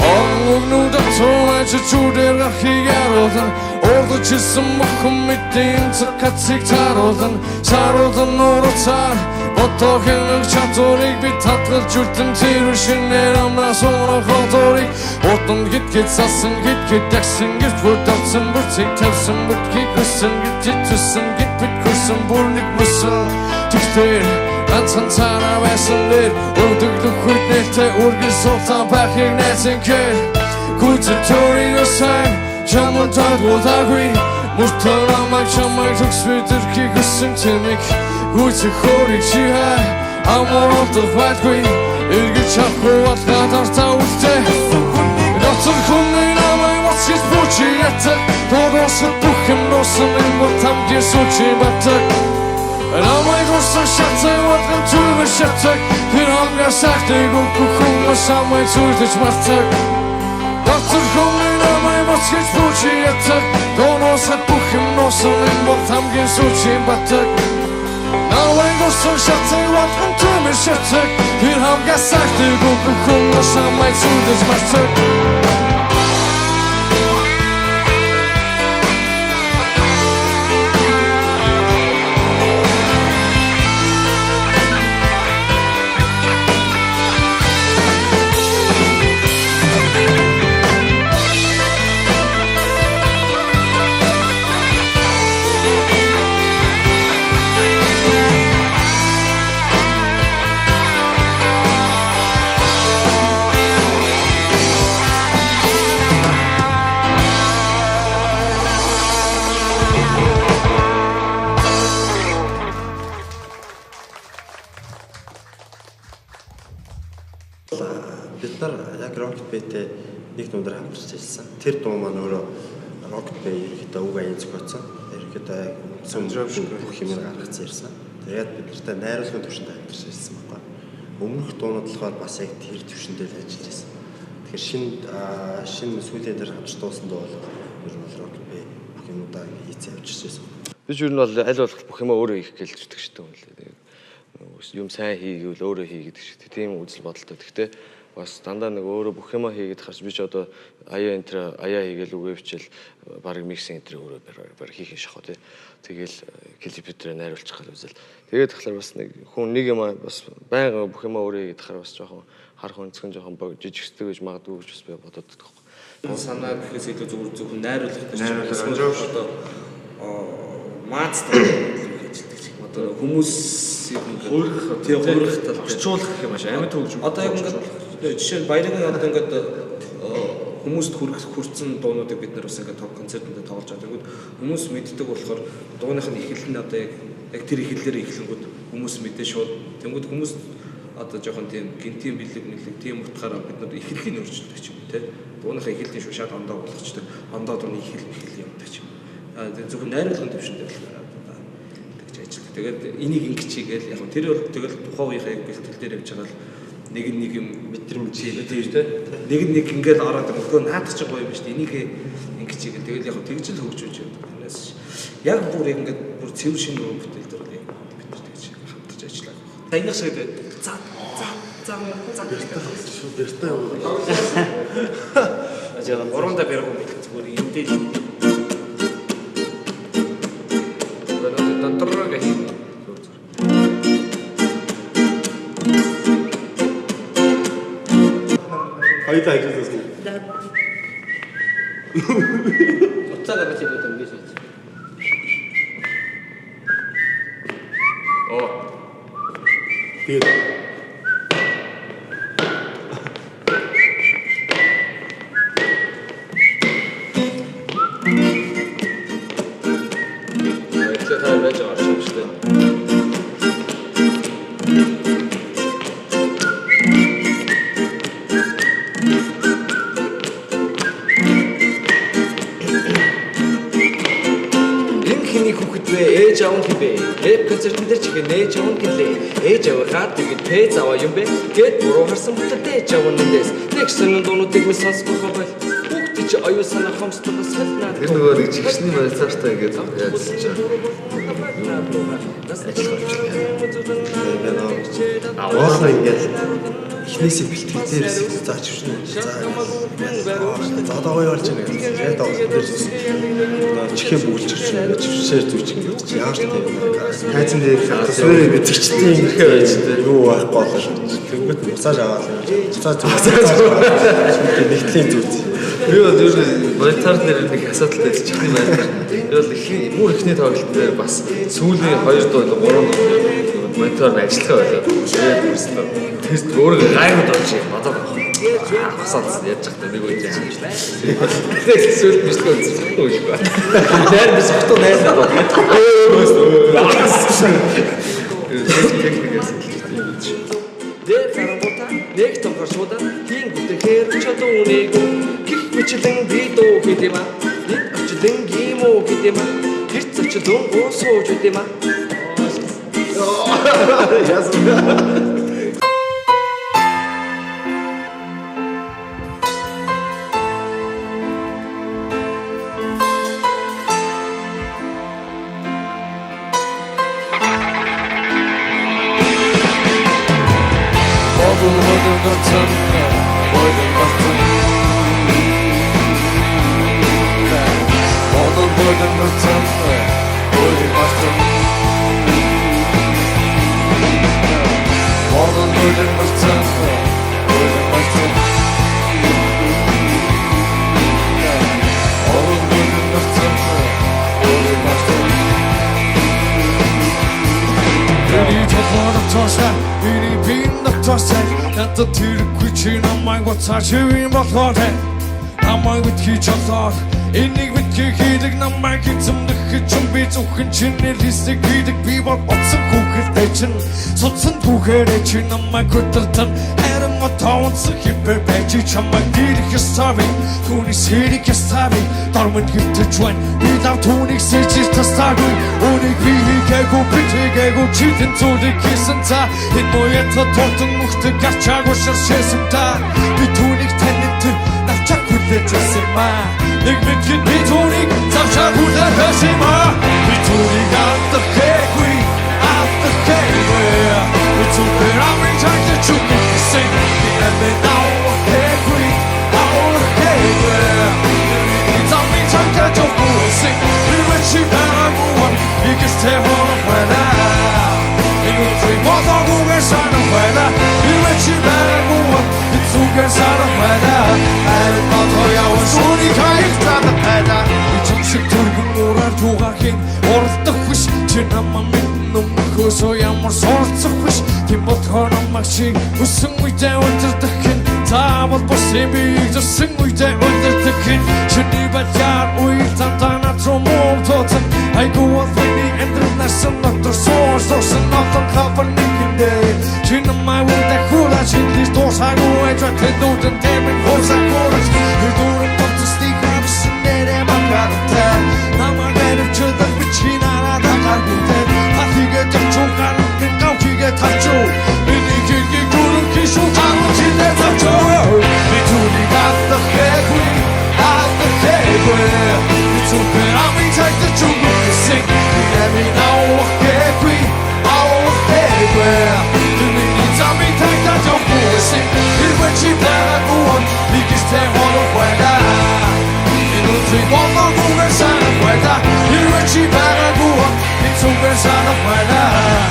[SPEAKER 6] Огнуудад цоож чүдэр гарахыг яруулан Ордож ирсэн бүхэн мэдэн цакацыг таруулан Саруулан нуруцаар Бодохын нэг чадварыг би татгалж үлдэн Тэр шинээр амнаас унах одорыг Урдан гид сасан гид дагсан гид бүрдавсан бүрцийг тавьсан бүртгийг хүссэн гид титвсэн гид бит хүрсэн бүр нэг мөсөн Тэгтэр ганцхан цараа байсан дээр Өдөглөх хүйтнэлтэй үргэн суултан байхыг найсан гэр Гүйцэн төрийг өсөн Чамд тагуулаагүй Мөртөө намайг чамайг төгсвэ дэрхийг өсөн тэмэг Гүйцэн хөрийг шиhaa Амар олдох байдгүй Эргэж чадахгүй батгаа тартаа үлдээ Дотор хүнний намайг моцгэж бүчи ятаг Доросод бүх юм носон энэ мөр тамгийн сүүчи батаг Намайг урсан шаттай батган түвэр шатаг Тэр хамгаа сахтыг өгөх хүмүүс намайг зүрдэж мартаг Дотор хүнний намайг моцгэж бүчи ятаг Доросод бүх юм носон энэ мөр тамгийн сүүчи батаг Намайг урсан шаттай батган түвэр шатаг Тэр хамгаа сахтыг өгөх хүмүүс намайг зүрдэж мартаг
[SPEAKER 5] Бид нар яг Rocket Bay-тэй нэг дундаар хамтарч ажилласан. Тэр дуу маань өөрөө Rocket Bay ерөнхийдөө үг аян зохиоцсон. Ерөнхийдөө сонирхол бүх юмыг гаргаж ирсэн. Тэгээд бид нартай найруулгын төвшөнд хамтарч ажилласан байхгүй. Өмнөх дуунууд болохоор бас яг тэр төвшөндөө л ажиллаж байсан. Тэгэхээр шинэ сүүлийн дээр хамтарч дуусан дуу бол ер нь Rocket Bay бүх юмудаа хийцээ явуулж ирсэн.
[SPEAKER 4] Бид ер нь бол аль болох бүх юмаа өөрөө хийх гэлж үздэг шүү дээ. Юм сайн хийгээл өөрөө хий гэдэг шиг тийм үзэл бодолтой. Гэхдээ бас дандаа нэг өөрөө бүх юмаа хийгээд харж би ч одоо аяа хийгээл үгээ бичээл баг миксинг энтер өөрөө баг хийх шахав тий. Тэгэл клипүүдээр найруулчих гал үзэл. Тэгээд тэгэхээр бас нэг хүн нэг юмаа бас байнга бүх юмаа өөрөө хийгээд хараа бас жоохон харах өнцгөн жоохон жижигсдэг гэж магадгүй гэж бас би бодоод байдаг байхгүй.
[SPEAKER 8] Санаа гэхээс илүү зөвхөн найруулах гэж одоо маацтай одоо хүмүүсийг хөрөх талтай орчуулах гэх юм ааш амьд хөгжим. Одоо яг ингээд жишээ нь баярын одоо ингээд хүмүүст хүрсэн дуунуудыг бид нар бас ингээд концертуудад тоглож байгаа. Тэгвэл хүмүүс мэддэг болохоор дууных нь эхлэл нь одоо яг тэр эхлэлээр эхлэнгүүд хүмүүс мэдээ шууд. Тэнгүүд хүмүүс одоо жоохон тийм гинтийн бэлэг тийм утгаараа бид нар эхлэлийн өөрчлөлт ч юм те. Дууныхаа эхлэлийн шүү шал ондоо болгочтой. Ондоо дууны эхлэл явдаг ч юм. Зөвхөн найруулгын төвшөндөө тэгж ажилладаг. Тэгээд энийг ингэж хийгээл яг тэр бол тэгэл тухайн үеийнхээ яг бэлтгэл дээр явж байгаа л нэг юм мэдрэмж тийм те. Нэг ингээл ороод өгөө наадах ч гоё юм шүү дээ. Энийг ингэж хийгээл тэгэл яг тэгж л хөгжүүлж явдаг. Тэрнээс яг бүр ингээд бүр цэвэр шинэ өрөө бүтээл дээр бид нар тэгж хамтарч ажилладаг. Таянах шиг за
[SPEAKER 5] Бэртэй юу?
[SPEAKER 8] ажаа гуравда бэрх юм бэл зүгээр юм дээр дотор гэх юм.
[SPEAKER 5] Хоёулаа ажилласан.
[SPEAKER 8] уцаага бачиг гэдэг юм биш үү?
[SPEAKER 5] Тэгээд
[SPEAKER 3] ээж аав хибэ рэп концертын дээр чихээ нээж аав гэлээ ээж аав хаад тэгээд пэйж аваа юм бэ гэт буруу харсан бүтээтэй ээж аав нэс нэг сонин дуунуудыг минь сонсгох байл бүгд чи оюу санаа хомсдогоос хэлнэ
[SPEAKER 6] Тэр нөгөө нэг чихшний мэрцааштай ингээд яадсан чинь
[SPEAKER 5] Аваасаа ингээд эхнээсээ бэлтгэл дээрээс зааж өгсөн. За одоо гоё болж байна гэж яг одоо дээр чихээ бүгэлж өгч чихшээр зүвч ингэж яаж тийм хайцсан дээр төсвөрөө мэдчихсэн юм хэрэг байж тээ юу байхгүй болоо тэгвэл масаж аваад нэгтлийн зүвч
[SPEAKER 6] би бол ер нь монитор дээр нэг асуудалтай чихний байна. Би бол мөр ихний тоглолт дээр бас сүүлийн 2 дуу 3 дуу монитор ажиллахаа болоод тэгээд ирсэн. Тест өөрөө гайхад болж бодоо хасаад яаж захтай нэг үе яаж ажиллаа. Тэгээд эсвэл бичлэг үзчихгүй юм байна. Нэр би зөвхөн найраад байна.
[SPEAKER 3] дээр фарбота нэг тохор шуудан хин бүтэхээр чадуунийг гих бичлэн би дуу хийдэма нэг очлон гимо хийдэма гэрч очлон гоосож хийдэма
[SPEAKER 9] надад тэргүй чи намайг буцаач юм болохоор намайг битгий чолоо энийг битгий хийдэг намайг эзэмдэх гэж би зөвхөн чиний листик хийдэг би бол оцсон хүүхэдтэй чинь судсан түүхээрээ чи намайг хөдөлтөн харин отоонцох хипер байж чамайг дэрэх ёстой түүний сэрэг ёстой дормонд хөвтөж байна би лав түүнийг сэжиж тастаагүй үнийг би хийгээгүй битгээгүй читэн зүйлийг хийсэн та энэ моята тотон мөхтөг гарчаагүй шэршээсэн та би түүнийг таньд навчаг хүлээж өсөмаа нэг мэдгэд би түүнийг завшаа хүлээж өсөмаа би түүнийг алдахгүй би түүгээр амын чагт чүгэн хийсэн би нэмээ наавахгүй it's aming chagta jofuse we were chibaraguan biggest terror wala you dream was on the side of wala we were chibaraguan it's uger side of wala and not hoya was only kind of wala it's just turgun orar tugahin ortох биш чи намайг нөмхөөсөө ямар сурцах биш тийм бодхоор намайг шиг өсөн үедээ өндөрдөх хэн цаавал бусын биеийг зөсөн үедээ өндөрдөг хин чиний бачаар үеийг замтана трумом тооцсон айгуу албаны энтернэшнл дотор суусан нотон хавар нэгдээ чинамай үдэ хула чинлис тосагуу эжэтэй дүүтэн тэмэн хосагуураш дүүрэн тотстик авсан нэрэ макарта намагэр чөдөр бичинара дагагүтэ атигэ чуган гавчигэ тавчуу биниги гүрэн кишүү таамчидэ тавчуу битуни гатта хэкуи атта хэкуи битүпэ ами чайта чугу синг эми нау хэкуи ау хэкуи биниги зами тайта чугу синг ирвачи парагуон лигисте хоно хуэда инутри боло гуверсана хуэда ирвачи парагуон битүверсана хуэда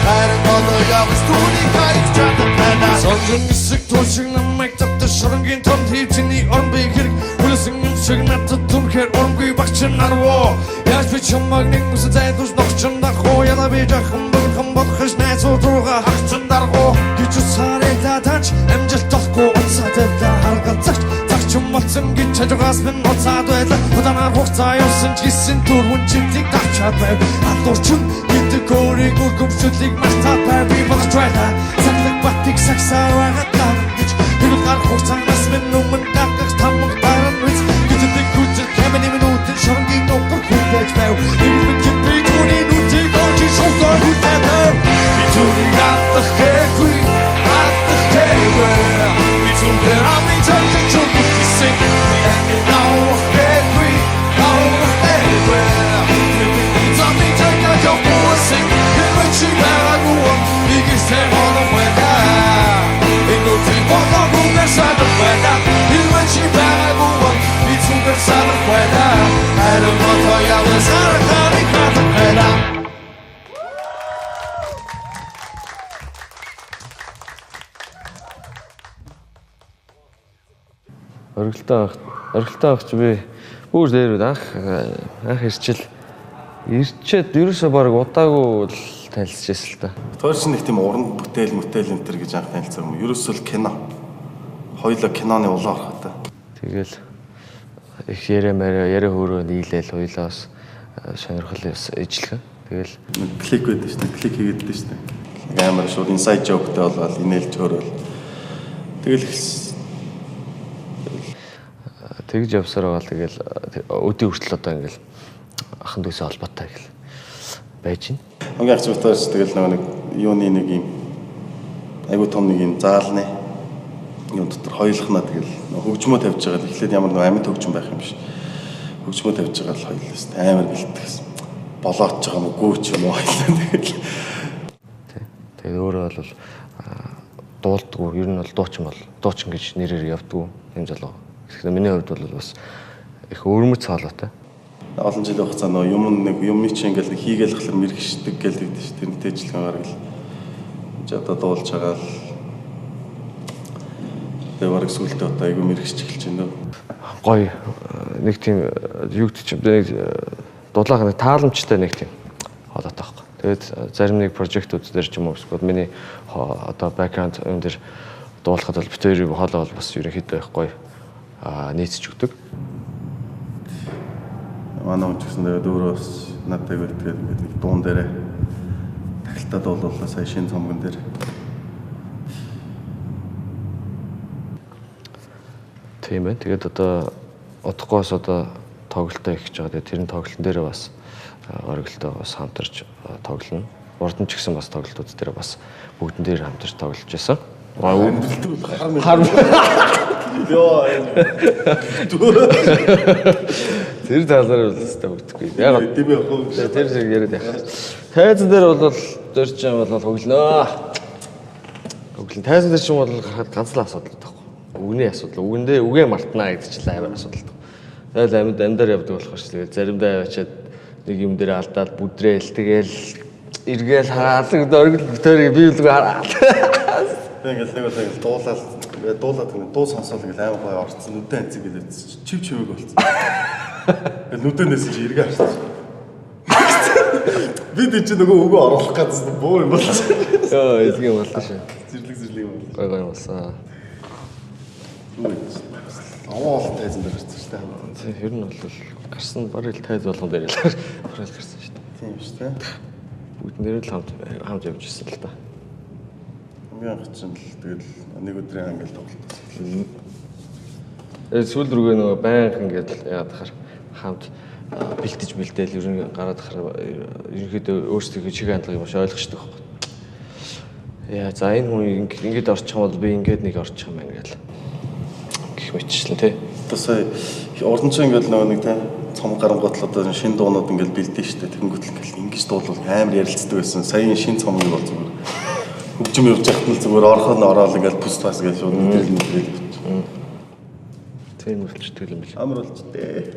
[SPEAKER 9] хайрын боло явас туни кайт чата пэда сонжин мисик тушиг намайг татта шоронгийн том хивчний орн би хэрэг хүлсэн юм шиг надад түнхээр орнгүй багчин нарвоо яаж би чамайг нэг мөсө зайдус ногчин дахоо яла би жахан бэлхэн бодхож найзуу дурга хагчин даргоо гэж сарайда тач амжилт тохгүй унсаадаа харгалзагч цагчм болсон гэж чажгаас минь уцаад байла удаанаар хугацаа явсан ч гисэн дөрвөн чимтиг давчаад байв алдуурчин гэдэг өөрийг өргөмжлөлийг мартаад байв би бодож байла цаглаг батыг сагсаагаад гэж тэр гар хугацаас минь өмнө дагах тамг баран үз гэдэг хүчтэй кэмэний минутын шоронгийн ногдор хүлээж байв нэг би түүний нүдийг олж шоугаар хүлээж би түүний гатта хэкуи атта хэкуи би түүний ами чайта чугу синг эми нау хэкуи ау хэкуи биниги зами чайта чугу синг ирвачи парагуон лигисте хоно хуэда инутри боло гуверсана хуэда ирвачи парагуон битүверсана хуэда хайрын боло явас хараханы хата хуэда
[SPEAKER 4] Оргилтой авч би бүр дээр анх ирчээд ерөөсөө баг удаагүй л танилцж байсан л та.
[SPEAKER 10] Тойрч нэг тийм уран бүтээл энэ төр гэж анх танилцсан юм. Ерөөсөө л кино. Хоёулаа киноны улаан орхотой.
[SPEAKER 4] Тэгэл их яриа хөөрөө нийлээл хоёулаа бас сонирхол ижлэх. Тэгэл
[SPEAKER 10] клик байдаг шүү дээ. Клик хийгээд байдаг шүү дээ. Амар шууд инсайд жоктэй болоод инээлж хөөрөөл. Тэгэл
[SPEAKER 4] тэгж явсаар байгаа. Тэгэл өдөө хүртэл одоо ингээл ахын дүүсээ холбоотой гэл байж байна.
[SPEAKER 10] Хамгийн ахчтайс тэгэл нэг юуны нэг юм айгуу том нэг юм заалны юм дотор хоёулахнаа тэгэл хөгжмөө тавьж байгаа л эхлээд ямар нэг амьд хөгжим байх юм биш. Хөгжмөө тавьж байгаа л хоёулаас амар бэлтгэс. Болооч байгаа юм уу гүүч юм уу тэгэл. Тэгээд өөрөө бол дуулдаггүй ер нь бол дуучин гэж нэрээр явдаггүй юм залуу. Тэгэхээр миний хувьд бол бас их өөрмөц цаалаатай. Олон жилийн хугацаанд юмны чинь ингээл хийгээл хахлаар мэрэгшдэг гэлдэг дээ шүү. Тэрнтэй ижлэгэн гаргал. Одоо дуулж байгаа л дэварг сүлдээ одоо айгүй мэрэгч эхэлж байна. Гоё нэг тийм юу гэдэг чинь нэг дулаах нэг тааламжтай нэг тийм холоотой байхгүй. Тэгээд зарим нэг прожектууд дээр ч юм уу эсвэл миний одоо бэкграунд юм дээр дуулахад бол битүүрийг хоолоо бол бас ерөнхийдөө гоё нийцэж өгдөг. Манай хүн ч гэсэн тэгээд өөрөө бас надтай тэгээд нэг дуун дээрээ тахилтаа дуулууллаа сая шинэ цомгон дээр. Тийм ээ. Тэгээд одоо удахгүй бас одоо тоглолтоо ихж байгаа. Тэгээд тэрний тоглолтын дээр бас оргилтой бас хамтарч тоглоно. Урдан ч гэсэн бас тоглолтууд дээр бас бүгдэн дээр хамтарч тоглож байсан. Йоо. Тэр талаар бол өстэй өгдөхгүй. Яг тийм ээ. Тэр зэрэг яриад яах. Тайзан дээр бол дөрч юм бол хөглөнөө. Хөглөн тайзан дээр ч юм бол гарахад ганц л асуудал таахгүй. Үгний асуудал. Үгэндээ үгээ мартнаа гэдэг чинь амар асуудал. Тэгэл амьдаар явдаг болохоор ч тэгэл заримдаа яваад нэг юм дээр алдаад бүдрээл тэгэл эргээл хараад оргил битэрийг бий үлгүй хараад. Тэгэл нэг бол дуулаад дуу сонсоод ингээл аймаг гоё орцсон нүдэн анцэг гэлээ чив чивэг болсон. Тэгэл нүдэнээс чи эргээ харсан. Бид энэ нөгөө өгөө оруулах гэсэн боо юм болсон. Йоо эзэг юм болсон шүү. Зэрлэг юм болсон. Гоё болсон. Аваа тайзан дээр гарсан шүү дээ.
[SPEAKER 4] Тийм ер нь бол гарсан барыг тайз болгон дээр л гараад гарсан шүү дээ.
[SPEAKER 10] Тийм шүү дээ.
[SPEAKER 4] Бүгд нэр л хамт явж ирсэн л да.
[SPEAKER 10] Хамгийн анх чинь л тэгэл нэг өдрийн ангил тоглолт.
[SPEAKER 4] Сүүл рүүгээ нөгөө байнга ингээд яагаад тахаар хамт бэлтэж бэлдээл ер нь гараад тахаар ерөнхийдөө өөрсдөө чиг хандлагыг маш ойлгочтой байхгүй. Яа за энэ хүн ингээд орчих юм бол би ингээд нэг орчих юм байна гэл. Гэх мэтчлэн тий.
[SPEAKER 10] Одоо сая урд нь ингээд нөгөө нэг тий цом гарангуут л одоо шинэ дуунууд ингээд бэлдэн штэ тэгэнгүүт л ингээд ингэж дуулвал амар ярилцдаг байсан. Сая шинэ цомыг бол зүгээр хөгжим явж байхад нь зүгээр ороход нь ороод ингээд пуст пас гэж шууд мэдээлэл.
[SPEAKER 4] Тийм үлчдэг юм биш.
[SPEAKER 10] Амар үлчтэй.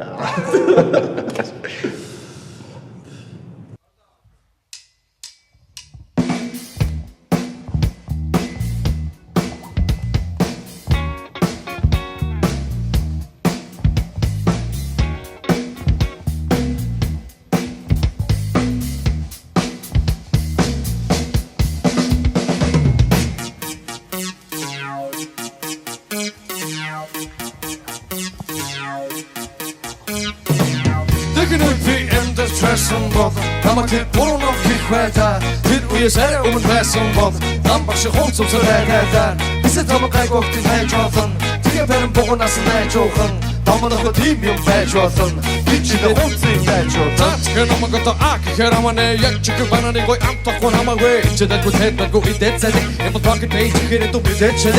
[SPEAKER 9] Тамакт борно хихвэта тэр үесээр өмнө байсан бол нам багш хонцолсорайдаа бисээ тамакай гогт хайж олон тэгээ бэрэн богоноос найж уухан домоноо тийм юм байж болно бичээ хонцыг байж болно тэр намагт ак хэрамане яг чиг бананы гой амтахгүй намайг чэдэг үтэдэггүй идэцэд энэ пакет пейж хэрэг дүү бидэчэд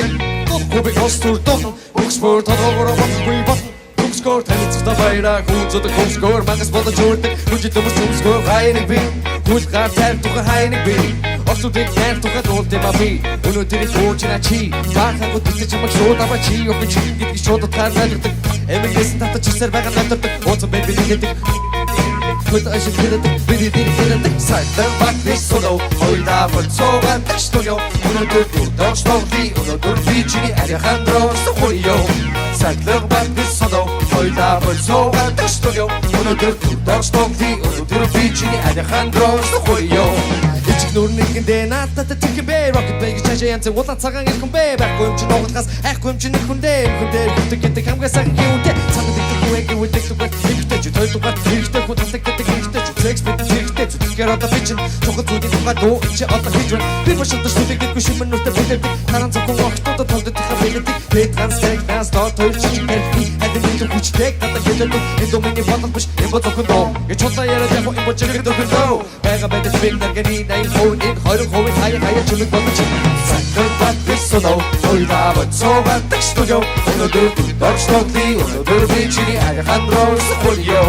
[SPEAKER 9] губи костур том оксфорд тодороо бохгүй бот Skor tanıtıkta bayrak Uğuzada komskor Mangas boda çördük Mücüdümüz tümskor Haynik bin Kulkar ter tuka haynik bin Ortudik yer tuka dol tema bi Unu diri koçina çi Barkan ku dikti çamak şoda ba çi Yok bir çi gitki şoda tarnaydık Emin yesin tahta çiser bakan yaptırdık Olsa ben bilirdik Kuyta aşık kırdık Biri diri kırdık Saytlar bak biz solo Oyda fırt soğan tek stüdyo Unu dur dur dört stoldi Unu dur vicini Alejandro Sokurio Saytlar bak biz solo Oyda fırt soğan tek stüdyo Unu dur dur dört stoldi Unu dur vicini Alejandro Sokurio İçik nurun ilginde Natta da tiki be Rocket Bay geçen şey yantı Ulan sakan ilkin be Bak koyum için oğut kas Ek koyum için ilkunde İlkunde Yurtta gittik Hamga sakın yunde Sakın diktik Güvek güvek diktik Bak İlkte cü Töy tukat İlkte kutastik Gittik İlkte cü Sex bit İlkte cü Tüsker ata biçin Çok atudi tukat Doğu içi ata hidran Bir başında şudik Dik kuşumun üstte belirdik Karan sakın vakti da Toldu tika belirdik Petrans teknans Dağ töy çiçik terfi Hadi mintu kuç tek Tata gelirdik Endomini patlatmış İmbo dokundo Geç ota yere defo İmbo çelik dokundo Bega bende spinner Genine in hoen in Højden hoen Haya çelik bakıcı Sakın bak biz solo Oyda bak soğan tek stüdyo Onu dur dört stokli Onu dur vicini Alejandro Sokurio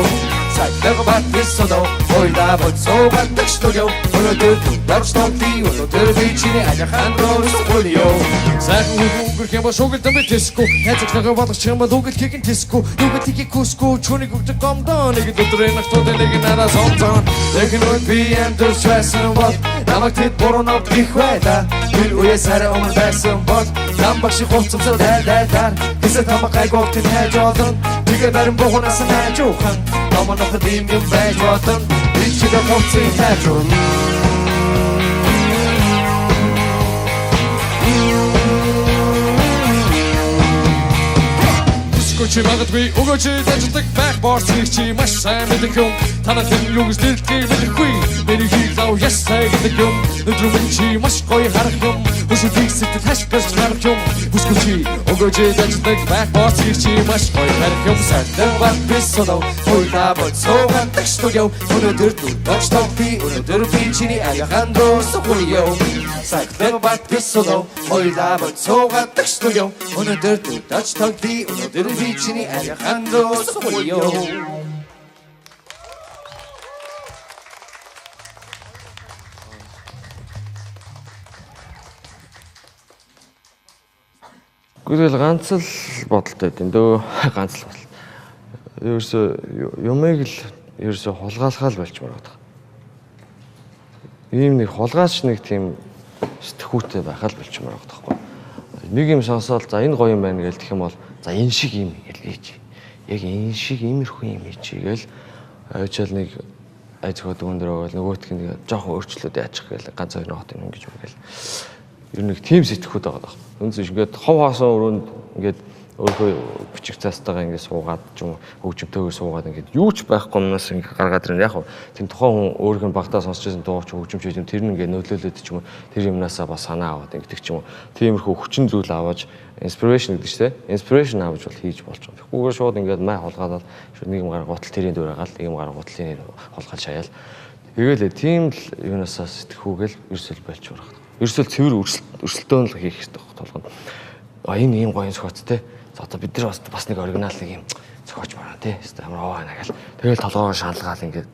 [SPEAKER 9] Sakın bak biz solo Oyda bak soğan tek stüdyo Onu dur dört stokli Onu dur vicini Alejandro Sokurio Sakın uygun kema şogilden bir disco Gerçekten batık çıkma loget kikin disco Loget tiki kusko Çuni gukta komdan Ege tutturenak stodde lege nära somtan Legen ut PM dur stressen bort Namak tit boron upp i skärda Vill och jag säger om en väsen bort Nambak sig hot som så där Kissa tamak ay gått till här jaden Tycker världen bohorna sen här jokan Naman och kadim yum vägvaten Bitch jag kom till här jaden Чи магадгүй өгөөч дэждэг байх борцыг чи маш сайн мэдэх юм танах юм юу гэж дэлгэхийг мэдэхгүй миний хийг зав ястай гэдэг юм өдрөмөн чи маш гоё харах юм бүсүүдийг сэтгэл хашгирч харах юм бүсгүй чи өгөөч дэждэг байх борцыг чи маш гоё харах юм сайтай баг биш солоо ойда бод соган текстуё өнөдөр дочтой өнөдөр би чиний Алехандро Соkurio сайтай баг биш солоо ойда бод соган текстуё өнөдөр дочтой өнөдөр би чиний Alejandro Sokurio
[SPEAKER 4] Гүрэл ганц л бодолтой байт. Дөө ганц л бодол. Ерөөсөө юмыг л ерөөсөө хулгайлахаа л болчмаар байдаг. Ийм нэг хулгайч нэг тийм сэтгүүтэй байхаа л болчмаар байдаг байхгүй. Нэг юм сонсоод за энэ гоё юм байна гэж хэлэх юм бол за энэ шиг юм хэлээч. Яг энэ шиг иймэрхүү юм хийчихгээл очил нэг айцгоод өндрөө нөгөөтг нь жоохон өөрчлөлт яачих гээл ганц хоёр нот юм гэж үгээл. Ер нь нэг тим сэтгүүд байгаа даа. Үнэс ингээд хов хаасан өрөөнд ингээд өөрөө бичих цаастайгаа ингээд суугаад ч юм хөгжимтэйгээр суугаад ингээд юу ч байхгүй юмнаас ингээд гаргаад ирнэ. Яг тийм тухайн хүн өөрийнх нь багтаа сонсч байсан дуу ч хөгжимч юм тэр нь ингээд нөлөөлөд ч юм тэр юмнасаа бас санаа аваад ингээд ч юм. Тиймэрхүү хүчин зүйл аваад inspiration гэдэг чинь inspiration авч бол хийж болж байгаа. Тэгэхгүйгээр шууд ингээд май холгаадаад шууд нэг юм гаргуутал тэрийн дөр агаал нэг юм гаргуутлын холгаад шаяал. Тэгээл тийм л юунасаа сэтгэхүүгээл ерсөл болж байгаа. Ерсөл цэвэр өрсөлдөөн л хийх хэрэгтэй толгонд. Энэ ийм гоё зохиоцтой. За одоо бид нар бас нэг оригинал нэг юм зохиож байна тий. Амар овоо байна гэл. Тэгэл толгоогоо шаналгаал ингээд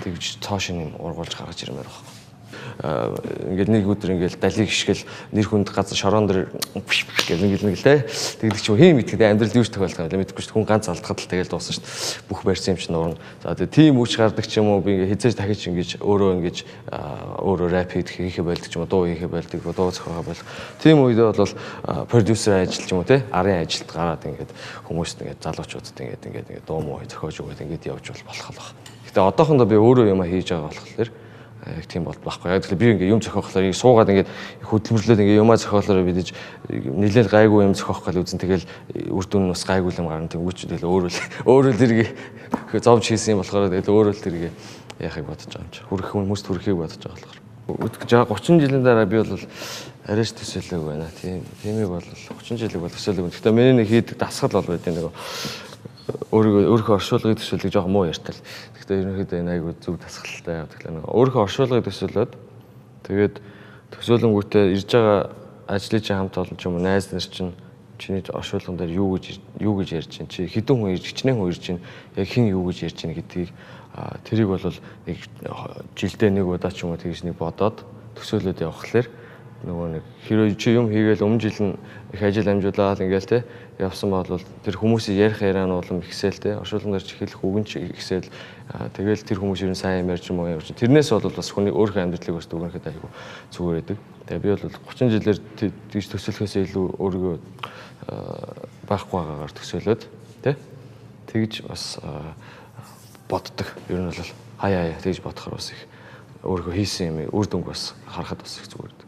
[SPEAKER 4] тэгж цоош юм ургуулж гаргаж ирмээр байна. Ингээд нэг өдөр ингээд далийг хишгэл нэр хүнд газар шорон дэр гэл нэг л те. Тэгдэг ч юм хийм итгэдэг амьдрал юу ч тохиолдох юм мэдгүй шүү. Хүн ганц алдахад л тэгэл дуусна шүү. Бүх барьсан юм чинь нуурна. За тэгээ тийм үуч гардаг ч юм уу би ингээд хизээж дахиж ингээд өөрөө рэп хийхэ байлдаг ч юм уу дуу хийхэ байлдаг дуу зохиогоо бол. Тийм үедээ бол продюсер ажиллаж юм уу те. Арын ажилд гараад ингээд хүмүүст ингээд залуучуудад ингээд дуу муу зохиож өгөөд ингээд явж болох л баг. Гэтэ одоохондоо би өөрөө юм хийж байгаа болохоор тийм бол байхгүй. Яг тэгэхээр би ингээ юм зохиохлоор суугаад ингээ хөдөлмөрлөөд ингээ юмаа зохиолоор бидэж нэлээд гайгүй юм зохиох гал үзэн тэгэл үр дүн нь бас гайгүй юм гарна. Тэнгүүч тэгэл өөрөө тэрийг зовж хийсэн юм болохоор тэгэл өөрөө тэрийг яахыг бодож байгаа юм чи. Хүрэх хүмүүст хүрэхийг бодож байгаа болохоор. 30 жилийн дараа би бол арайч төсөөлөөг байна. Тиймийг бол 30 жилиг бол төсөөлөөг. Гэхдээ миний нэг хийдэг дасгал бол байд нэг өөрийнхөө оршуулгыг төсөөлөж жоохон муу ярьтал. Гэхдээ ерөнхийдөө энэ айгүй зөв дасгалтай явдаг л нэг. Өөрийнхөө оршуулгыг төсөөлөөд тэгээд төсөөлөнгүүтээ ирж байгаа ажлын хамт олон ч юм уу найз нар чинь чиний оршуулган дээр юу гэж ярьж чинь чи хэдэн хүн ирж хичнээн хүн ирж чинь яг хэн юу гэж ярьж чинь гэдгийг тэрийг бол нэг жилдээ нэг удаа ч юм уу тэгж нэг бодоод төсөөлөд явхлаэр нөгөө нэг хэрэг чи юм хийгээл өмнө жил нь их ажил амжуулаад ингээл те явсан бол тэр хүмүүсийн ярих яриан улам ихсээл те оршуулган дээр чихэлэх үгэн ч ихсээл тэгэл тэр хүмүүс юу сайн юм ярьж юм уу явж тэрнээс бол бас хүний өөрийнхөө амьдралыг бас дүгнэхэд айгүй зүгээр байдаг. Тэгээ би бол 30 жилээр тийж төсөөлөхөөс илүү өөрийгөө байхгүй байгаагаар төсөөлөд те тэгж бас боддог. Ер нь бол хаяа тэгж бодохоор бас их өөрийгөө хийсэн юм үр дүнг бас харахад бас их зүгээр.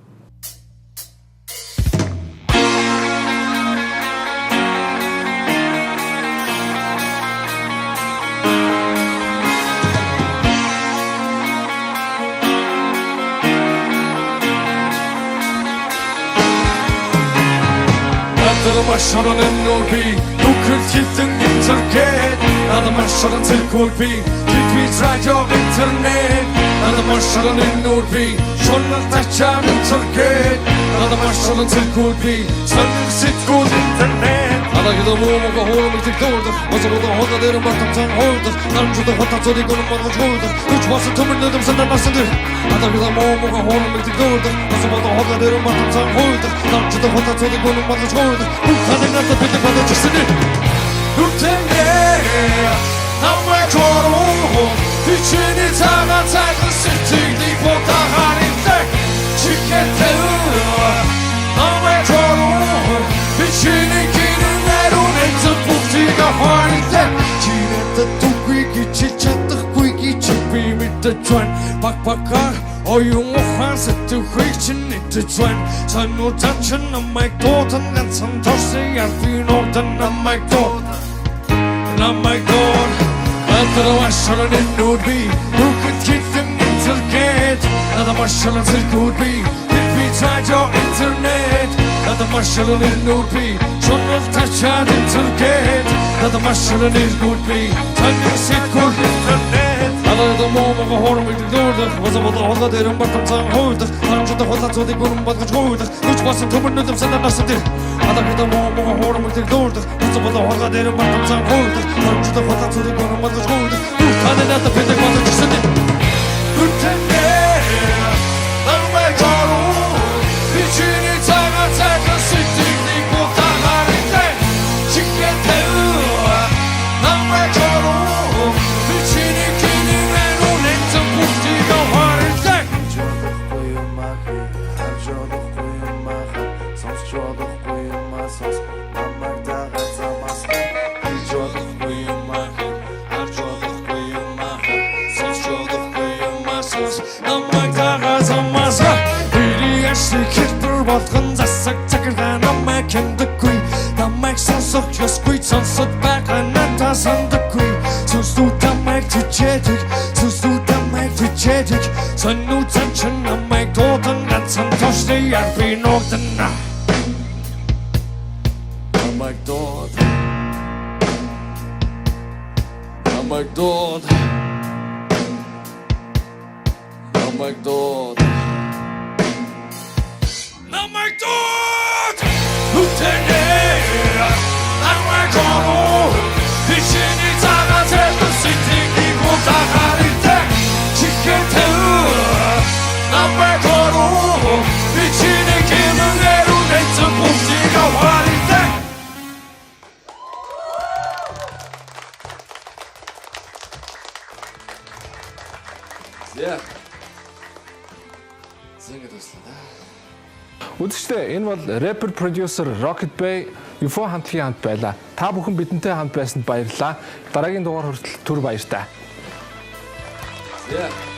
[SPEAKER 9] Машаран энүүби бүхэл хитэн интернет надад машаран циркулби телевиз радио интернет надад машаран энүүби шунал тачаан интернет надад машаран циркулби сонир сэтгүүл интернет надад гидомого хоолмог төгдөөрдөх босгодо хоолдоо дээр батцан хоолдох намжууд хотоцыг гоморгож хоолдох үч басан төмөрнөдөм сандарсан дэр надад гидомого хоолмог төгдөөрдөх босгодо хоолдоо дээр батцан хоолдох намжууд хотоцыг гоморгож хоолдох Ханыг надад бид бодож ирсэн ээ. Нүртэнгээ намайг чороо бичний цагаан цагаан сэтгэлийг бодохааринтай чикэтээ намайг чороо бичний гинээр үнэт бүгдийг авааринтай чинэт түгүй гэж чадахгүй гэж би мэдчихвэн пакпакаар оюун ухаан сэтгэхүйг чинь мэдчихвэн сануу тачин намайг дуудан ганцхан торсын ярфын ордан намайг Надад машаран энүүби бүхэл хитэн интернет надад машаран циркулби телевиз радио интернет надад машаран энүүби шунал тачаан интернет надад машаран энүүби сонир сэтгүүл интернет надад момого хоолмог төгдөөрдөх босгодо хоолдоо дээр батцан хоолдох намжууд хотоцыг гоморгож хоолдох үч басан төмөрнөдөм сандарсан дэр надад момого хоолмог төгдөөрдөх босгодо хоолдоо дээр батцан хоолдох намжууд хотоцыг гоморгож хоолдох ханыг надад бид бодож ирсэн дэр намайг чороо бичний цагаан цагаан сэтгэлийг бодохааринтай чикэтээ намайг чороо бичний гинээр үнэт бүгдийг авааринтай жодохгүй юм ахи жодохгүй юм ахи сонс жодохгүй юм асос намайг дагаад замастай жодохгүй юм ахи жодохгүй юм ахи сонс жодохгүй юм асос намайг дагаад замастай Яшиг хэлбэр болгон засаг цагаан намайг хэмдэггүй намайг сонсох яар би ногдна намайг дууд намайг дууд намайг дууд намайг дууд Lieutenant, намайг дууд Бичний цагаас сэтгий гутахартай чигэтэй намайг дууд Бичний гэмээр үнэцэн бүхнийг авартай Yeah. Зингэд туслаа.
[SPEAKER 1] Үзэгчдээ энэ бол рэпер продюсер Rocket Bay UFO хамтлагийн хамт байлаа. Та бүхэн бидэнтэй хамт байсанд баярлалаа. Дараагийн дугаар хүртэл түр баяртай.
[SPEAKER 6] Yeah.